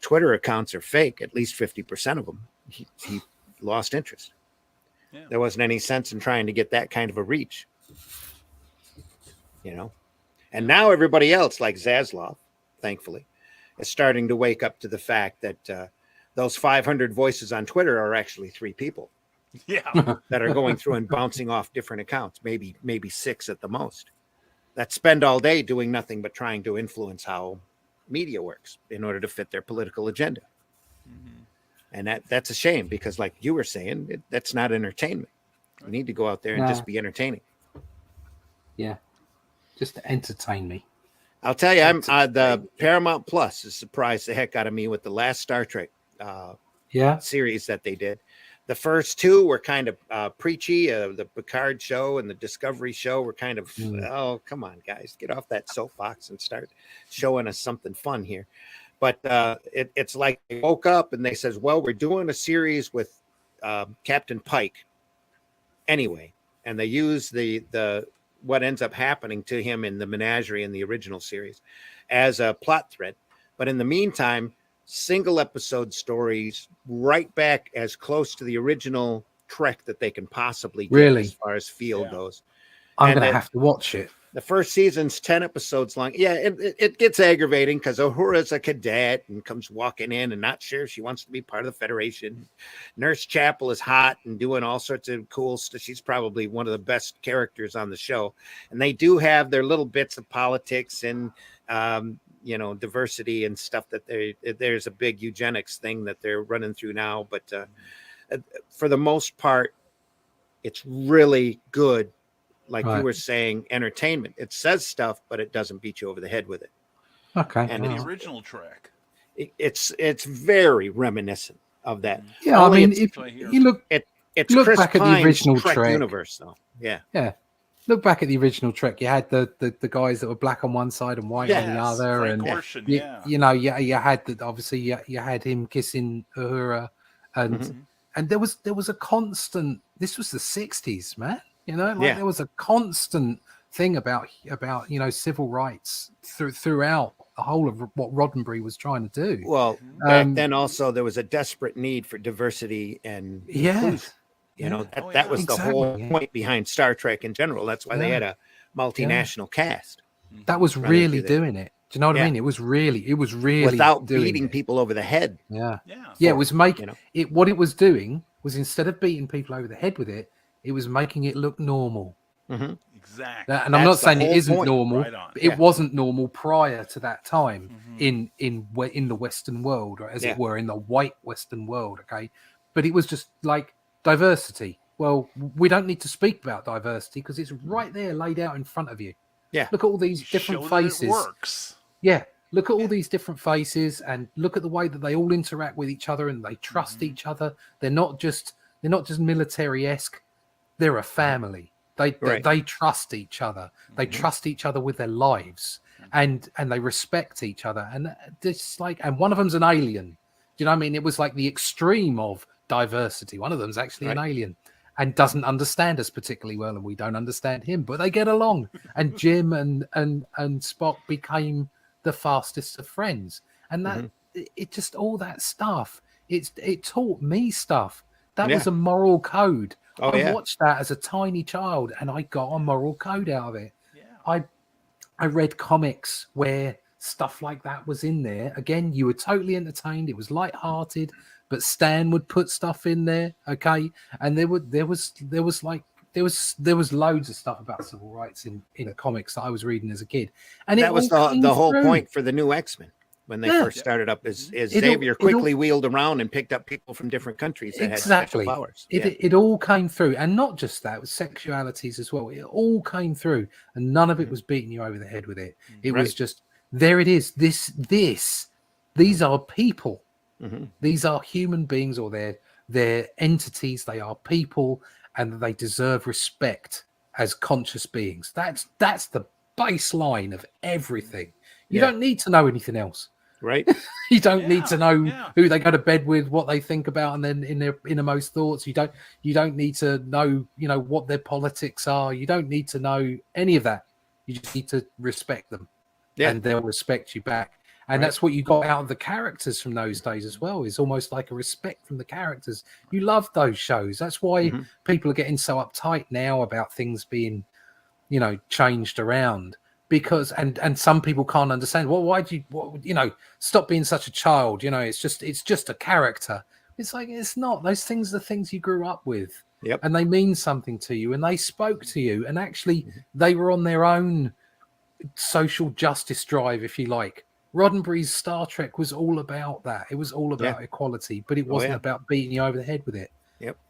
Twitter accounts are fake, at least 50% of them, he lost interest. Yeah. There wasn't any sense in trying to get that kind of a reach. And now everybody else, like Zaslav, thankfully, is starting to wake up to the fact that those 500 voices on Twitter are actually 3 people Yeah. that are going through and bouncing off different accounts, maybe 6 at the most, that spend all day doing nothing but trying to influence how media works in order to fit their political agenda. And that's a shame, because like you were saying, that's not entertainment. You need to go out there and just be entertaining. Yeah. Just to entertain me. I'll tell you, I'm the Paramount Plus has surprised the heck out of me with the last Star Trek series that they did. The first 2 were kind of preachy. The Picard show and the Discovery show were kind of, oh, come on, guys, get off that soapbox and start showing us something fun here. But it's like they woke up and they says, well, we're doing a series with Captain Pike anyway. And they use the what ends up happening to him in the menagerie in the original series as a plot thread. But in the meantime, single episode stories right back as close to the original Trek that they can possibly get as far as feel goes. I'm going to have to watch it. The first season's 10 episodes long. Yeah, it gets aggravating because Uhura's a cadet and comes walking in and not sure she wants to be part of the Federation. Nurse Chapel is hot and doing all sorts of cool stuff. She's probably one of the best characters on the show. And they do have their little bits of politics and, diversity and stuff that there's a big eugenics thing that they're running through now. But for the most part, it's really good like you were saying, entertainment. It says stuff, but it doesn't beat you over the head with it. Okay. And The original track. It's very reminiscent of that. Yeah, Only I mean, if you look, it's look Chris back at the Pine's original Trek Trek universe, though. Yeah. Yeah. Look back at the original Trek. You had the guys that were black on one side and white on the other, Frank and Gorshin, you know, you had that. Obviously, you had him kissing Uhura, and there was a constant. This was the '60s, man. You know, like there was a constant thing about civil rights throughout the whole of what Roddenberry was trying to do. Well, back then also there was a desperate need for diversity and inclusion. You know, that was the whole point behind Star Trek in general. That's why they had a multinational cast. That was really doing it. Do you know what I mean? It was really without beating people over the head. It was making it. What it was doing was, instead of beating people over the head with it, it was making it look normal. Exactly. And I'm not saying it isn't normal. Right on. But it wasn't normal prior to that time in the Western world, or as it were, in the white Western world. Okay, but it was just like diversity. Well, we don't need to speak about diversity because it's right there, laid out in front of you. Yeah. Look at all these different faces. It works. Yeah. Look at all these different faces, and look at the way that they all interact with each other, and they trust each other. They're not just military-esque. They're a family. They trust each other. They trust each other with their lives, and they respect each other. And this and one of them's an alien. Do you know what I mean? It was like the extreme of diversity. One of them's actually an alien and doesn't understand us particularly well, and we don't understand him, but they get along. And Jim and Spock became the fastest of friends. And that it just, all that stuff, it taught me stuff. That was a moral code. I watched that as a tiny child, and I got a moral code out of it. I read comics where stuff like that was in there. Again, you were totally entertained. It was lighthearted, but Stan would put stuff in there, okay? And there was loads of stuff about civil rights in comics that I was reading as a kid. And that was the whole point for the new X-Men when they first started up. Is Xavier quickly wheeled around and picked up people from different countries that had special powers. It all came through, and not just that, it was sexualities as well. It all came through, and none of it was beating you over the head with it. It was just, there it is. These are people. These are human beings, or they're entities. They are people, and they deserve respect as conscious beings. That's the baseline of everything. You don't need to know anything else, right? You don't need to know who they go to bed with, what they think about, and then in their innermost thoughts. You don't need to know, what their politics are. You don't need to know any of that. You just need to respect them, and they'll respect you back. And that's what you got out of the characters from those days as well. Is almost like a respect from the characters. You love those shows. That's why people are getting so uptight now about things being, changed around. Because and some people can't understand. Well, why do you stop being such a child? It's just a character. It's like, it's not. Those things are things you grew up with, and they mean something to you, and they spoke to you, and actually they were on their own social justice drive, if you like. Roddenberry's Star Trek was all about that. It was all about equality, but it wasn't about beating you over the head with it.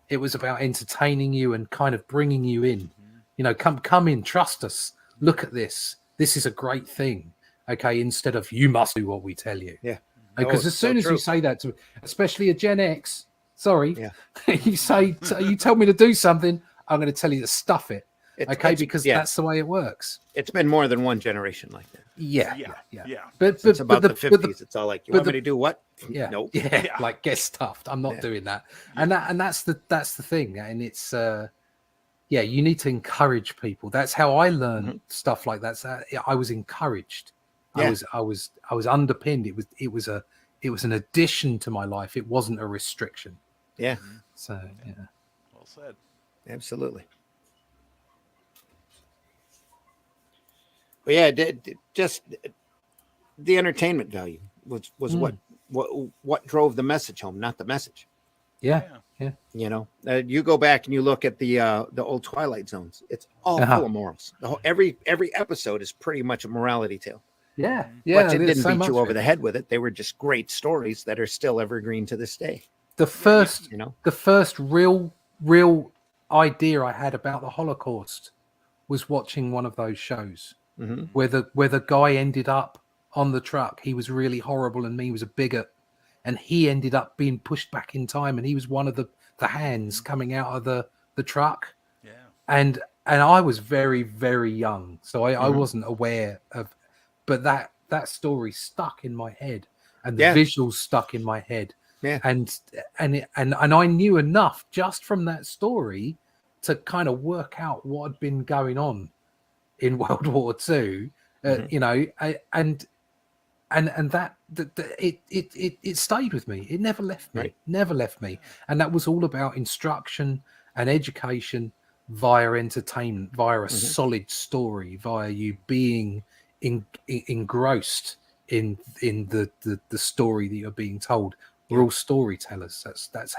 It was about entertaining you and kind of bringing you in. Come in, trust us. Look at this. This is a great thing. Okay, instead of you must do what we tell you. Because as soon as you say that to, especially a Gen X, you tell me to do something, I'm going to tell you to stuff it. Because that's the way it works. It's been more than one generation like that. But it's about the 50s. It's all like, you want me to do what? Nope. Like, get stuffed. I'm not doing that. And that's the thing. And it's you need to encourage people. That's how I learned stuff like that. I was encouraged. I was underpinned. It was an addition to my life. It wasn't a restriction. So well said. Absolutely. But just the entertainment value was what drove the message home, not the message. You go back and you look at the old Twilight Zones. It's all full of morals. Every episode is pretty much a morality tale. But it didn't beat you over the head with it. They were just great stories that are still evergreen to this day. The first real idea I had about the Holocaust was watching one of those shows Mm-hmm. where the guy ended up on the truck. He was really horrible and he was a bigot, and he ended up being pushed back in time, and he was one of the hands coming out of the truck. Yeah. And I was very, very young, so I wasn't aware of, but that story stuck in my head, and the visuals stuck in my head. Yeah. And I knew enough just from that story to kind of work out what had been going on in World War II. You know, and that it stayed with me. It never left me. Right. Never left me. And that was all about instruction and education via entertainment, via a solid story, via you being engrossed in the story that you're being told. We're all storytellers. That's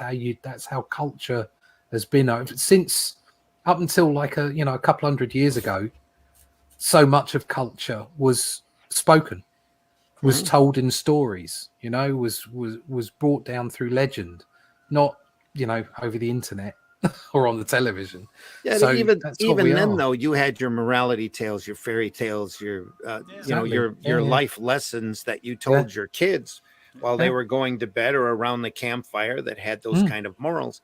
how culture has been since up until like a couple hundred years ago. So much of culture was spoken, was told in stories, was brought down through legend, not over the internet or on the television. Yeah, so even then, are. though, you had your morality tales, your fairy tales, your Exactly. your life lessons that you told your kids while they were going to bed or around the campfire that had those kind of morals.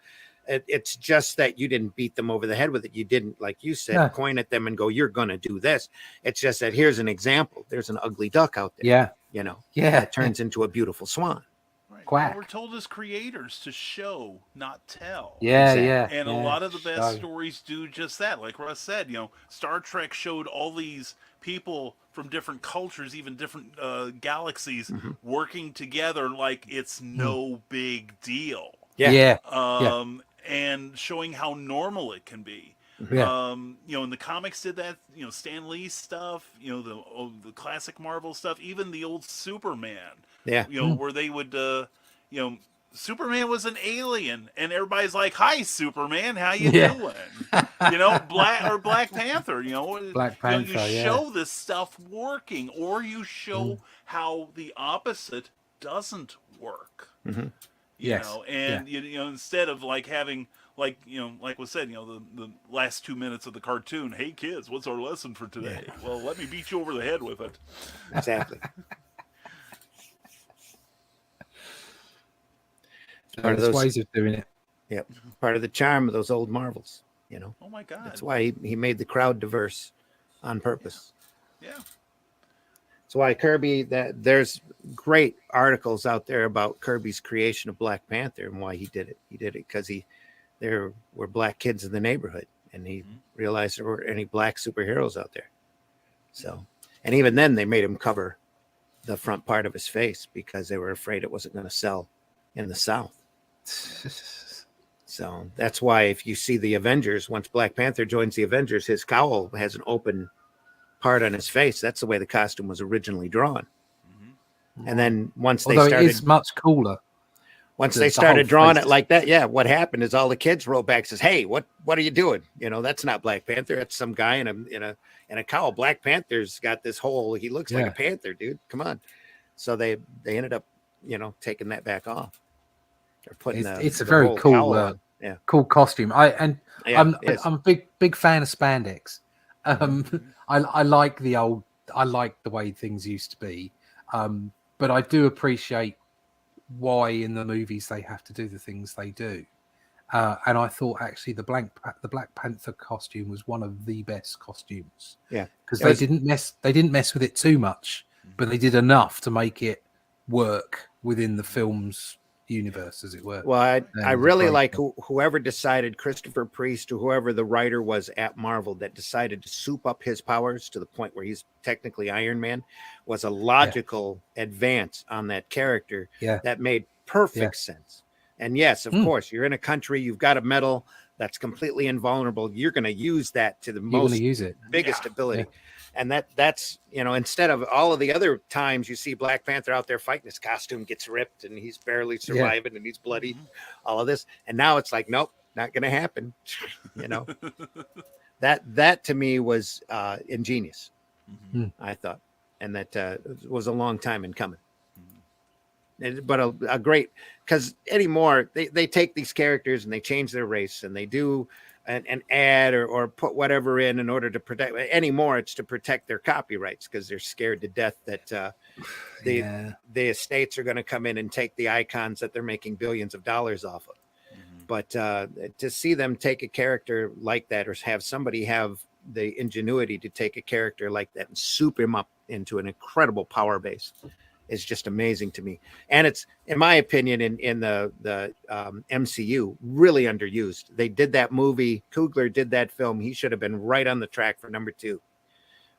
It's just that you didn't beat them over the head with it. You didn't, like you said, point at them and go, "You're going to do this." It's just that here's an example. There's an ugly duck out there. That turns into a beautiful swan. Right. Quack. Well, we're told as creators to show, not tell. Exactly. And a lot of the best stories do just that. Like Russ said, Star Trek showed all these people from different cultures, even different galaxies, working together like it's no big deal. And showing how normal it can be. And the comics did that, Stan Lee stuff, the classic Marvel stuff, even the old Superman. Where they would Superman was an alien and everybody's like, "Hi Superman, how you doing?" Black Panther, Black Panther, you show this stuff working, or you show how the opposite doesn't work. Instead of like having like was said, the last 2 minutes of the cartoon, "Hey kids, what's our lesson for today?" Well, let me beat you over the head with it. Exactly. There's ways of doing it. Yep. Part of the charm of those old Marvels, Oh my God. That's why he made the crowd diverse on purpose. Yeah. That's why Kirby, there's great articles out there about Kirby's creation of Black Panther and why he did it. He did it because there were black kids in the neighborhood and he realized there weren't any black superheroes out there. So, and even then they made him cover the front part of his face because they were afraid it wasn't going to sell in the South. So that's why if you see the Avengers, once Black Panther joins the Avengers, his cowl has an open part on his face. That's the way the costume was originally drawn. And then once they started, it is much cooler. Once they started drawing it like that, what happened is all the kids wrote back, says, "Hey, what are you doing? That's not Black Panther. That's some guy in a cowl. Black Panther's got this whole. He looks like a panther, dude. Come on." So they ended up taking that back off. Or putting it's a very cool cool costume. I'm a big fan of spandex. I like the way things used to be, but I do appreciate why in the movies they have to do the things they do. And I thought actually the Black Panther costume was one of the best costumes. Yeah, because they didn't mess with it too much, but they did enough to make it work within the film's universe, as it were. Well, I really like whoever decided, Christopher Priest or whoever the writer was at Marvel that decided to soup up his powers to the point where he's technically Iron Man, was a logical advance on that character that made perfect sense. And yes, of course, you're in a country, you've got a metal that's completely invulnerable. You're going to use that to the biggest ability. And that's, instead of all of the other times you see Black Panther out there fighting, his costume gets ripped and he's barely surviving and he's bloody, all of this. And now it's like, nope, not going to happen. That to me was ingenious, I thought. And that was a long time in coming. But a great, because anymore they take these characters and they change their race and they do an ad or put whatever in order to protect anymore. It's to protect their copyrights because they're scared to death that the estates are going to come in and take the icons that they're making billions of dollars off of. But to see them take a character like that, or have somebody have the ingenuity to take a character like that and soup him up into an incredible power base is just amazing to me. And it's, in my opinion, in the MCU, really underused. They did that movie. Coogler did that film. He should have been right on the track for number 2,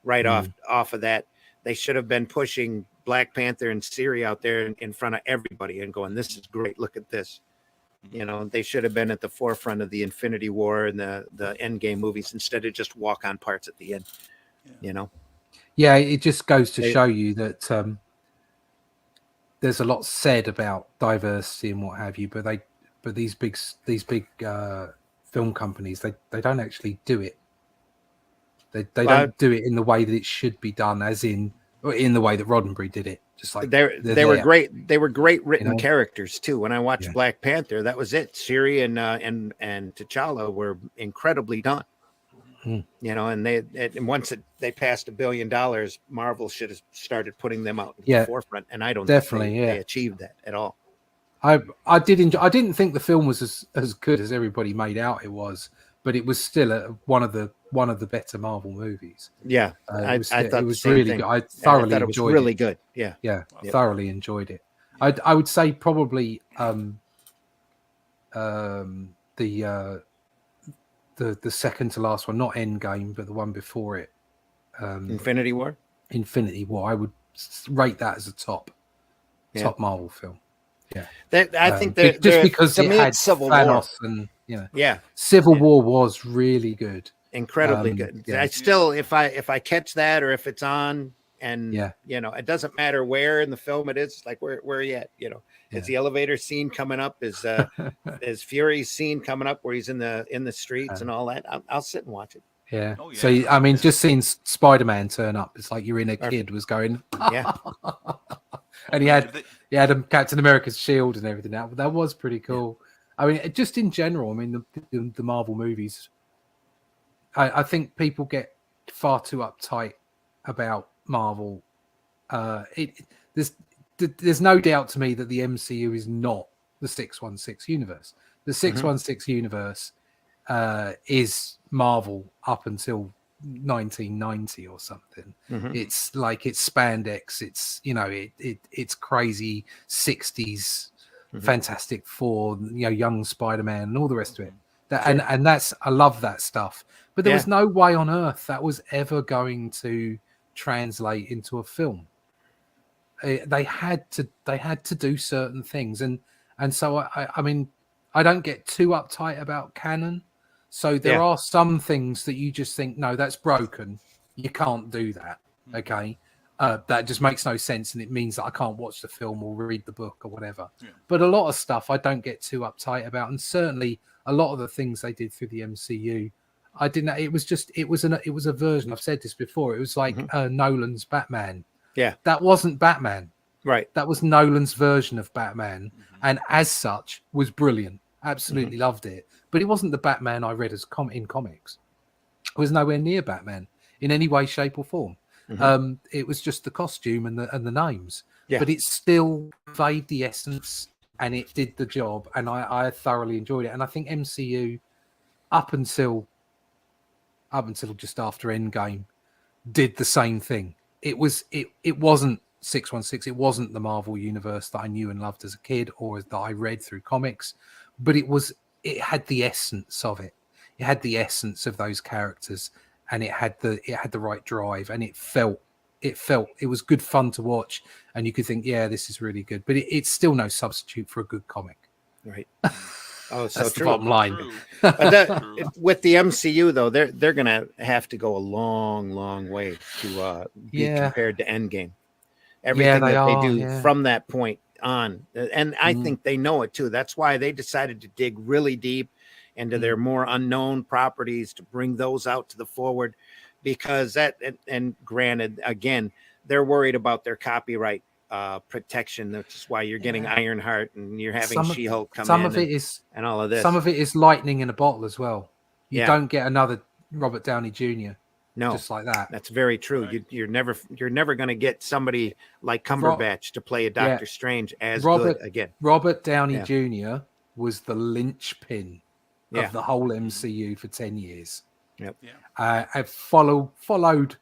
right off of that. They should have been pushing Black Panther and Siri out there in front of everybody and going, this is great. Look at this. You know, they should have been at the forefront of the Infinity War and the Endgame movies instead of just walk-on parts at the end, you know? Yeah, it just goes to show you that there's a lot said about diversity and what have you, but these big film companies, they don't actually do it. They don't do it in the way that it should be done, as in the way that Roddenberry did it. Just like they were great. They were great written characters too. When I watched Black Panther, that was it. Shuri and T'Challa were incredibly done. You know, and once they passed $1 billion, Marvel should have started putting them out in the forefront. And I don't think they achieved that at all. I did enjoy. I didn't think the film was as good as everybody made out it was, but it was still one of the better Marvel movies. Yeah, I thought it was really good. I thoroughly enjoyed it. It was really good. Yeah, thoroughly enjoyed it. I would say probably the second to last one, not Endgame, but the one before it, Infinity War. I would rate that as a top Marvel film. Yeah, I think that just because it had Civil Thanos War. And Civil War was really good, incredibly good. I still, if I catch that, or if it's on, and you know, it doesn't matter where in the film it is. Like where are you at? You know, is the elevator scene coming up? Is Fury's scene coming up where he's in the streets and all that? I'll sit and watch it. Yeah. Oh, yeah. So I mean, just seeing Spider-Man turn up, it's like you're in a kid was going. And he had Captain America's shield and everything. That was pretty cool. I mean, just in general, I mean, the Marvel movies, I think people get far too uptight about Marvel. There's no doubt to me that the MCU is not the 616 universe. The 616 universe is Marvel up until 1990 or something. It's like it's spandex. It's it's crazy 60s. Fantastic Four, young Spider-Man, and all the rest of it. And that's, I love that stuff. But there was no way on earth that was ever going to translate into a film. They had to do certain things, and so I mean, I don't get too uptight about canon. So there are some things that you just think, no, that's broken. You can't do that. Okay. That just makes no sense, and it means that I can't watch the film or read the book or whatever. But a lot of stuff I don't get too uptight about, and certainly a lot of the things they did through the MCU, I didn't. It was a version. I've said this before. It was like Nolan's Batman. Yeah, that wasn't Batman. Right. That was Nolan's version of Batman, and as such was brilliant. Absolutely loved it. But it wasn't the Batman I read in comics. It was nowhere near Batman in any way, shape, or form. It was just the costume and the names, but it still conveyed the essence and it did the job, and I thoroughly enjoyed it. And I think MCU up until just after Endgame did the same thing. It wasn't 616, it wasn't the Marvel universe that I knew and loved as a kid or that I read through comics, but it had the essence of it. It had the essence of those characters. And it had the right drive, and it was good fun to watch, and you could think, this is really good. But it's still no substitute for a good comic. Right. Oh, so that's true. The bottom line. But with the MCU though, they're gonna have to go a long, long way to be compared to Endgame. Everything they do from that point on, and I think they know it too. That's why they decided to dig really deep into their more unknown properties to bring those out to the forward, because and granted, again, they're worried about their copyright protection. That's why you're getting Ironheart and you're having She-Hulk come in. And all of this. Some of it is lightning in a bottle as well. You don't get another Robert Downey Jr. No, just like that. That's very true. Right. You're never going to get somebody like Cumberbatch to play a Doctor Strange as good again. Robert Downey Jr. was the linchpin of the whole MCU for 10 years. Yep. Yeah. I've followed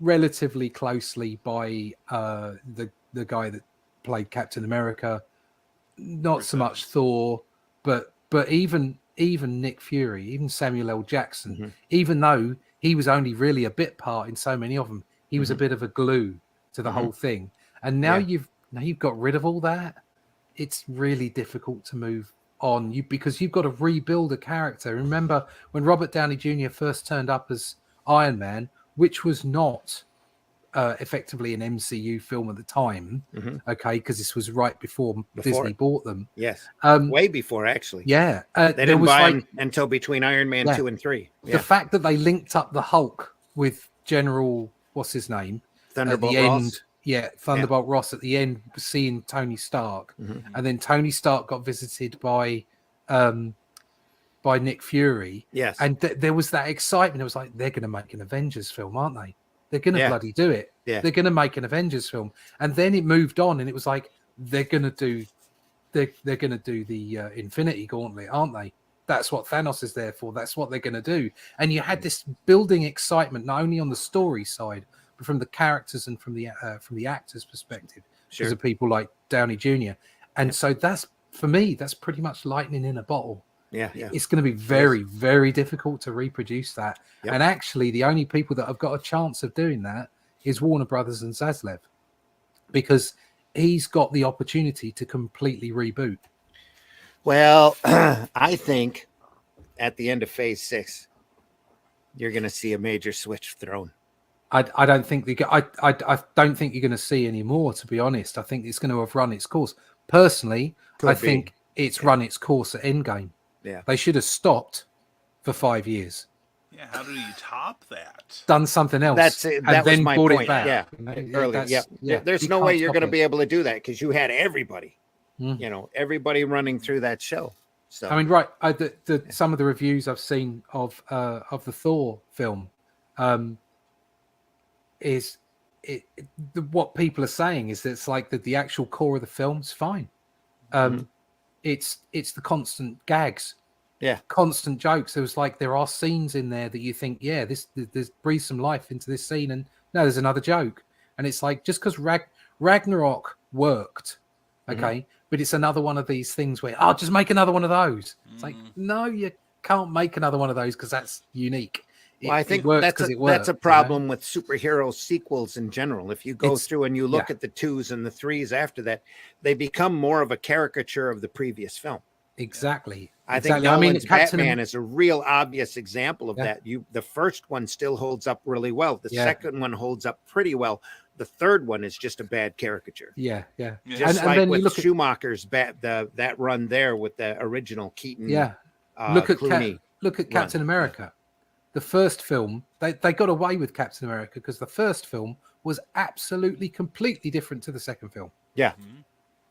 relatively closely by the guy that played Captain America. Not so much Thor, but even Nick Fury, even Samuel L. Jackson, even though he was only really a bit part in so many of them, he was a bit of a glue to the whole thing. And now you've got rid of all that. It's really difficult to move on because you've got to rebuild a character. Remember when Robert Downey Jr. first turned up as Iron Man, which was not effectively an MCU film at the time, okay, because this was right before Disney bought them. Yes, way before actually. Yeah, they didn't buy him until between Iron Man 2 and 3. Yeah. The fact that they linked up the Hulk with General, what's his name, Thunderbolt at the Ross. end. Yeah, Thunderbolt Ross at the end, seeing Tony Stark, and then Tony Stark got visited by Nick Fury. Yes, and there was that excitement. It was like they're going to make an Avengers film, aren't they? They're going to bloody do it. Yeah. They're going to make an Avengers film, and then it moved on, and it was like they're going to do the Infinity Gauntlet, aren't they? That's what Thanos is there for. That's what they're going to do. And you had this building excitement not only on the story side, but from the characters and from the actors' perspective, because of people like Downey Jr. And so that's, for me, that's pretty much lightning in a bottle. Yeah. It's going to be very, very difficult to reproduce that. Yep. And actually, the only people that have got a chance of doing that is Warner Brothers and Zaslav, because he's got the opportunity to completely reboot. Well, I think at the end of Phase 6, you're going to see a major switch thrown. I don't think I don't think you're going to see any more, to be honest. I think it's going to have run its course. Personally, I think it's run its course at Endgame. Yeah, they should have stopped for 5 years. Yeah, how do you top that? Done something else. That's it. That was my point. Yeah, earlier. Yeah. There's no way you're going to be able to do that because you had everybody. Everybody running through that show. So I mean, right? Some of the reviews I've seen of the Thor film what people are saying is that it's like the actual core of the film's fine. It's the constant gags, constant jokes. There are scenes in there that you think, this breathes some life into this scene, and no, there's another joke, and it's like just because Ragnarok worked, okay, but it's another one of these things where just make another one of those. It's like, no, you can't make another one of those because that's unique. Well, I think that's a problem with superhero sequels in general. If you go through and you look at the 2s and the 3s after that, they become more of a caricature of the previous film. Exactly. I think Nolan's Batman is a real obvious example of that. The first one still holds up really well. The second one holds up pretty well. The third one is just a bad caricature. Yeah. Just like with Schumacher's that run there with the original Keaton. Yeah. Look at Captain America. The first film, they got away with Captain America because the first film was absolutely completely different to the second film. Yeah.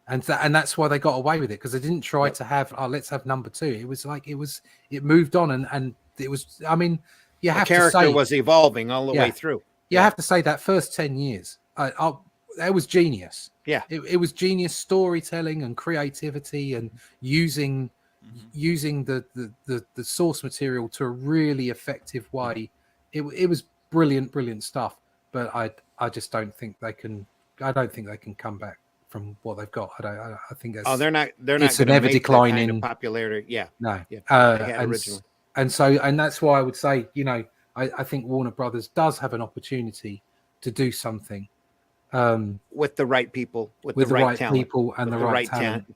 And that's why they got away with it, because they didn't try to have, let's have number 2. It was like, it moved on and it was, I mean, you have to say. The character was evolving all the way through. You have to say that first 10 years, that was genius. Yeah. It was genius storytelling and creativity and using the source material to a really effective way. It was brilliant stuff, but I just don't think they can. I don't think they can come back from what they've got. I think that's. They're not. It's an ever declining popularity. Yeah. No. Yeah. Originally. And that's why I would say, I think Warner Brothers does have an opportunity to do something with the right people, with the right talent, people, and the right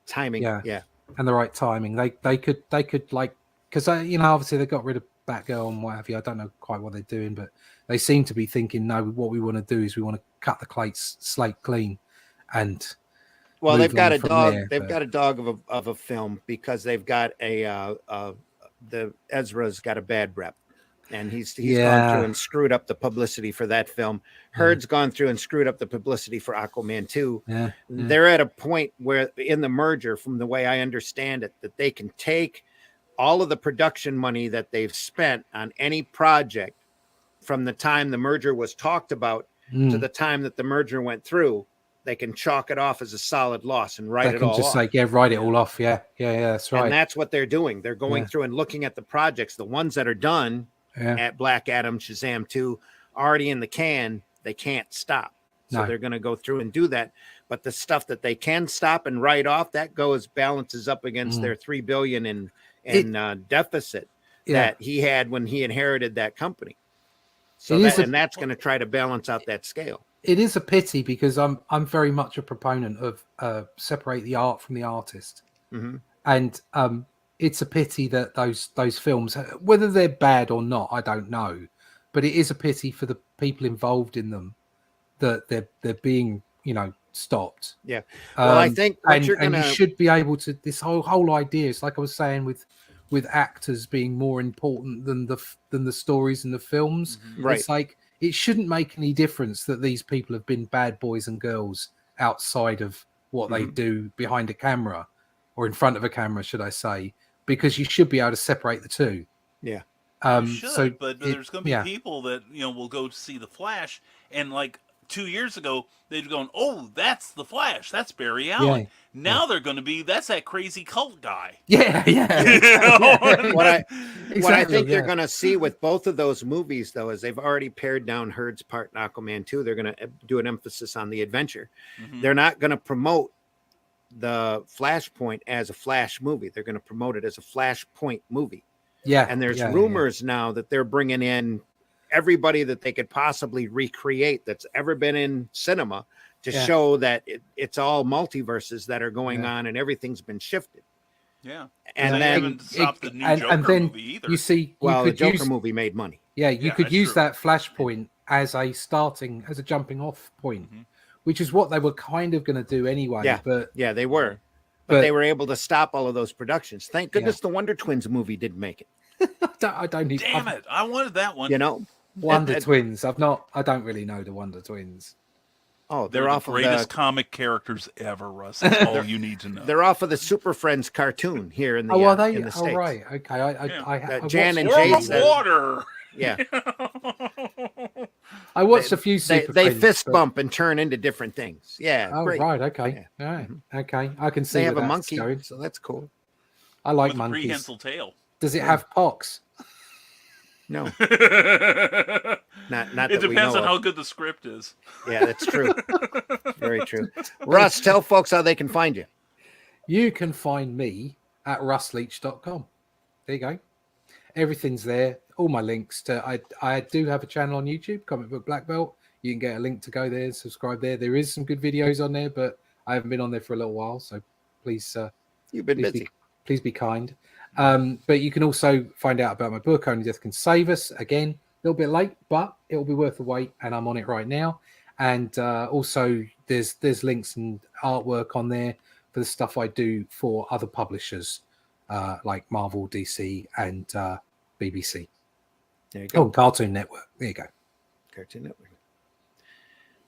timing. Yeah. And the right timing. They could like, because obviously they got rid of Batgirl and what have you. I don't know quite what they're doing, but they seem to be thinking, no, what we want to do is we want to cut the slate clean. And they've got a dog. They've got a dog of a film because they've got the Ezra's got a bad rep, and he's gone through and screwed up the publicity for that film. Heard's gone through and screwed up the publicity for Aquaman 2. They're at a point where in the merger, from the way I understand it, that they can take all of the production money that they've spent on any project from the time the merger was talked about to the time that the merger went through, they can chalk it off as a solid loss and write it all off. They can just say, write it all off. Yeah, that's right. And that's what they're doing. They're going through and looking at the projects, the ones that are done at Black Adam, Shazam 2, already in the can, they can't stop. So they're going to go through and do that. But the stuff that they can stop and write off, that balances up against their $3 billion in deficit that he had when he inherited that company. So that's going to try to balance out that scale. It is a pity because I'm very much a proponent of separate the art from the artist, and it's a pity that those films, whether they're bad or not, I don't know, but it is a pity for the people involved in them that they're being stopped. Yeah, well, I think and you should be able to. This whole idea is like I was saying with actors being more important than the stories and the films. Right. It's like it shouldn't make any difference that these people have been bad boys and girls outside of what they do behind a camera or in front of a camera, should I say, because you should be able to separate the two. Yeah. But there's going to be people that, will go to see The Flash and like 2 years ago, they'd gone, oh, that's The Flash. That's Barry Allen. Yeah. Now they're going to be, that's that crazy cult guy. Yeah. What I think they're going to see with both of those movies, though, is they've already pared down Herd's part in Aquaman 2. They're going to do an emphasis on the adventure. They're not going to promote the Flashpoint as a Flash movie. They're going to promote it as a Flashpoint movie. Yeah. And there's rumors now that they're bringing in everybody that they could possibly recreate that's ever been in cinema to show that it's all multiverses that are going on and everything's been shifted. Yeah. And then stop the new Joker movie either. You see, the Joker movie made money. Yeah, you could use that Flashpoint as a jumping off point, which is what they were kind of going to do anyway. Yeah, but they were. But they were able to stop all of those productions. Thank goodness the Wonder Twins movie didn't make it. I don't need. Damn it! I wanted that one. Wonder Twins. I don't really know the Wonder Twins. Oh, they're off the greatest comic characters ever, Russ. That's all you need to know. They're off of the Super Friends cartoon here in the are they? In the States. Right. Okay. I Jan and Jade water. Yeah. I watched a few Super They Friends, fist bump and turn into different things. Yeah. Oh, great. right. Okay. Yeah. All right. Okay. I can see they have a that's monkey, going. so that's cool. I like with monkeys. A prehensile tail. Does it have pox? No. Not that it depends on of. how good the script is. Yeah, that's true. Very true. Russ, tell folks how they can find you. You can find me at russleach.com. There you go. Everything's there. All my links to I do have a channel on YouTube, Comic Book Black Belt. You can get a link to go there and subscribe there. There is some good videos on there, but I haven't been on there for a little while, so please you've been busy. Please be kind. But you can also find out about my book, Only Death Can Save Us. Again, a little bit late, but it'll be worth the wait, and I'm on it right now. And also, there's links and artwork on there for the stuff I do for other publishers like Marvel, DC, and BBC. There you go. Oh, Cartoon Network. There you go. Cartoon Network.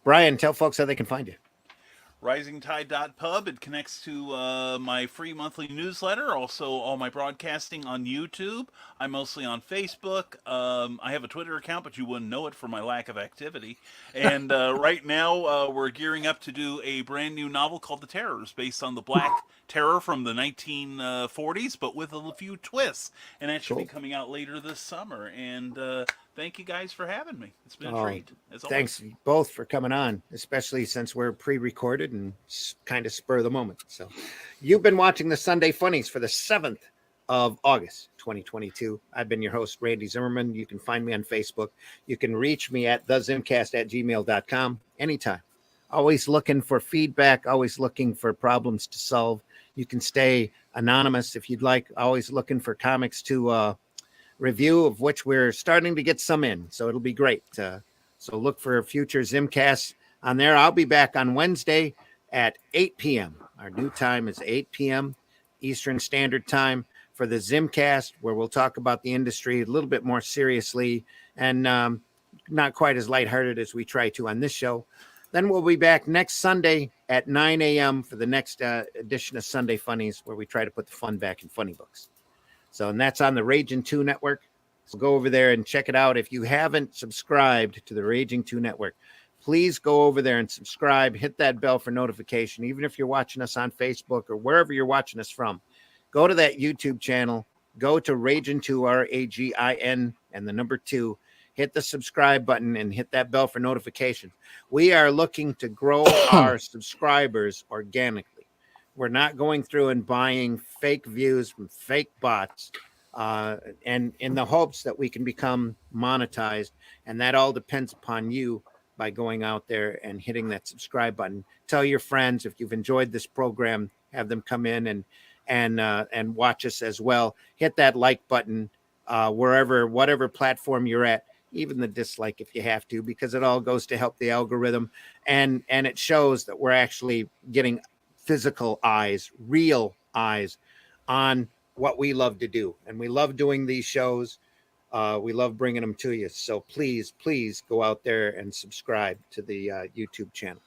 Brian, tell folks how they can find you. RisingTide.pub. It connects to my free monthly newsletter. Also, all my broadcasting on YouTube. I'm mostly on Facebook. I have a Twitter account, but you wouldn't know it for my lack of activity. And right now, we're gearing up to do a brand new novel called The Terrors, based on the Black Terror from the 1940s, but with a few twists. And that should be coming out later this summer. And thank you guys for having me. It's been a treat. Thanks both for coming on, especially since we're pre-recorded and kind of spur of the moment. So you've been watching the Sunday Funnies for the 7th of August, 2022. I've been your host, Randy Zimmerman. You can find me on Facebook. You can reach me at thezimcast@gmail.com anytime. Always looking for feedback, always looking for problems to solve. You can stay anonymous if you'd like. Always looking for comics to review, of which we're starting to get some in. So it'll be great. So look for future Zimcasts on there. I'll be back on Wednesday at 8 p.m. Our new time is 8 p.m. Eastern Standard Time for the Zimcast, where we'll talk about the industry a little bit more seriously and not quite as lighthearted as we try to on this show. Then we'll be back next Sunday at 9 a.m. for the next edition of Sunday Funnies, where we try to put the fun back in funny books. So, and that's on the Ragin 2 network. So go over there and check it out. If you haven't subscribed to the Raging 2 network, please go over there and subscribe. Hit that bell for notification. Even if you're watching us on Facebook or wherever you're watching us from, go to that YouTube channel. Go to Ragin 2, Ragin, and the number 2. Hit the subscribe button and hit that bell for notification. We are looking to grow our subscribers organically. We're not going through and buying fake views from fake bots, and in the hopes that we can become monetized. And that all depends upon you by going out there and hitting that subscribe button. Tell your friends if you've enjoyed this program, have them come in and watch us as well. Hit that like button whatever platform you're at. Even the dislike if you have to, because it all goes to help the algorithm, and it shows that we're actually getting physical eyes, real eyes on what we love to do. And we love doing these shows. We love bringing them to you. So please go out there and subscribe to the YouTube channel.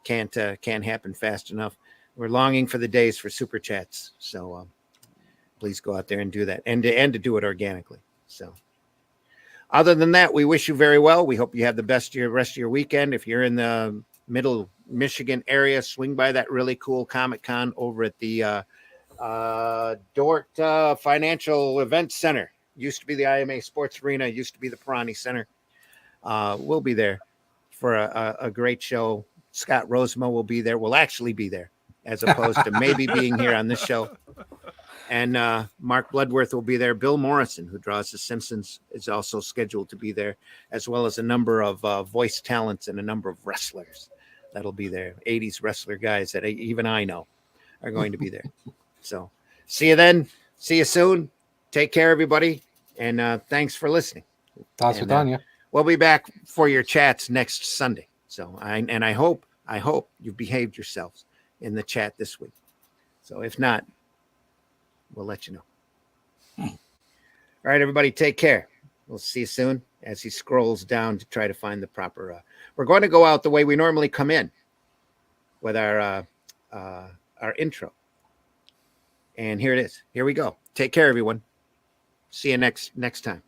Can't happen fast enough. We're longing for the days for super chats. So please go out there and do that, and to do it organically. So other than that, we wish you very well. We hope you have the best rest of your weekend. If you're in the middle Michigan area, swing by that really cool Comic-Con over at the Dort Financial Event Center. Used to be the IMA Sports Arena, used to be the Perani Center. We'll be there for a great show. Scott Rosemo will be there. We'll actually be there, as opposed to maybe being here on this show. And Mark Bloodworth will be there. Bill Morrison, who draws The Simpsons, is also scheduled to be there, as well as a number of voice talents and a number of wrestlers that'll be there. 80s wrestler guys that even I know are going to be there. So see you then. See you soon. Take care, everybody. And thanks for listening. That's for Tanya. We'll be back for your chats next Sunday. So I hope you've behaved yourselves in the chat this week. So if not, we'll let you know. All right, everybody, take care. We'll see you soon as he scrolls down to try to find the proper. We're going to go out the way we normally come in with our intro. And here it is. Here we go. Take care, everyone. See you next time.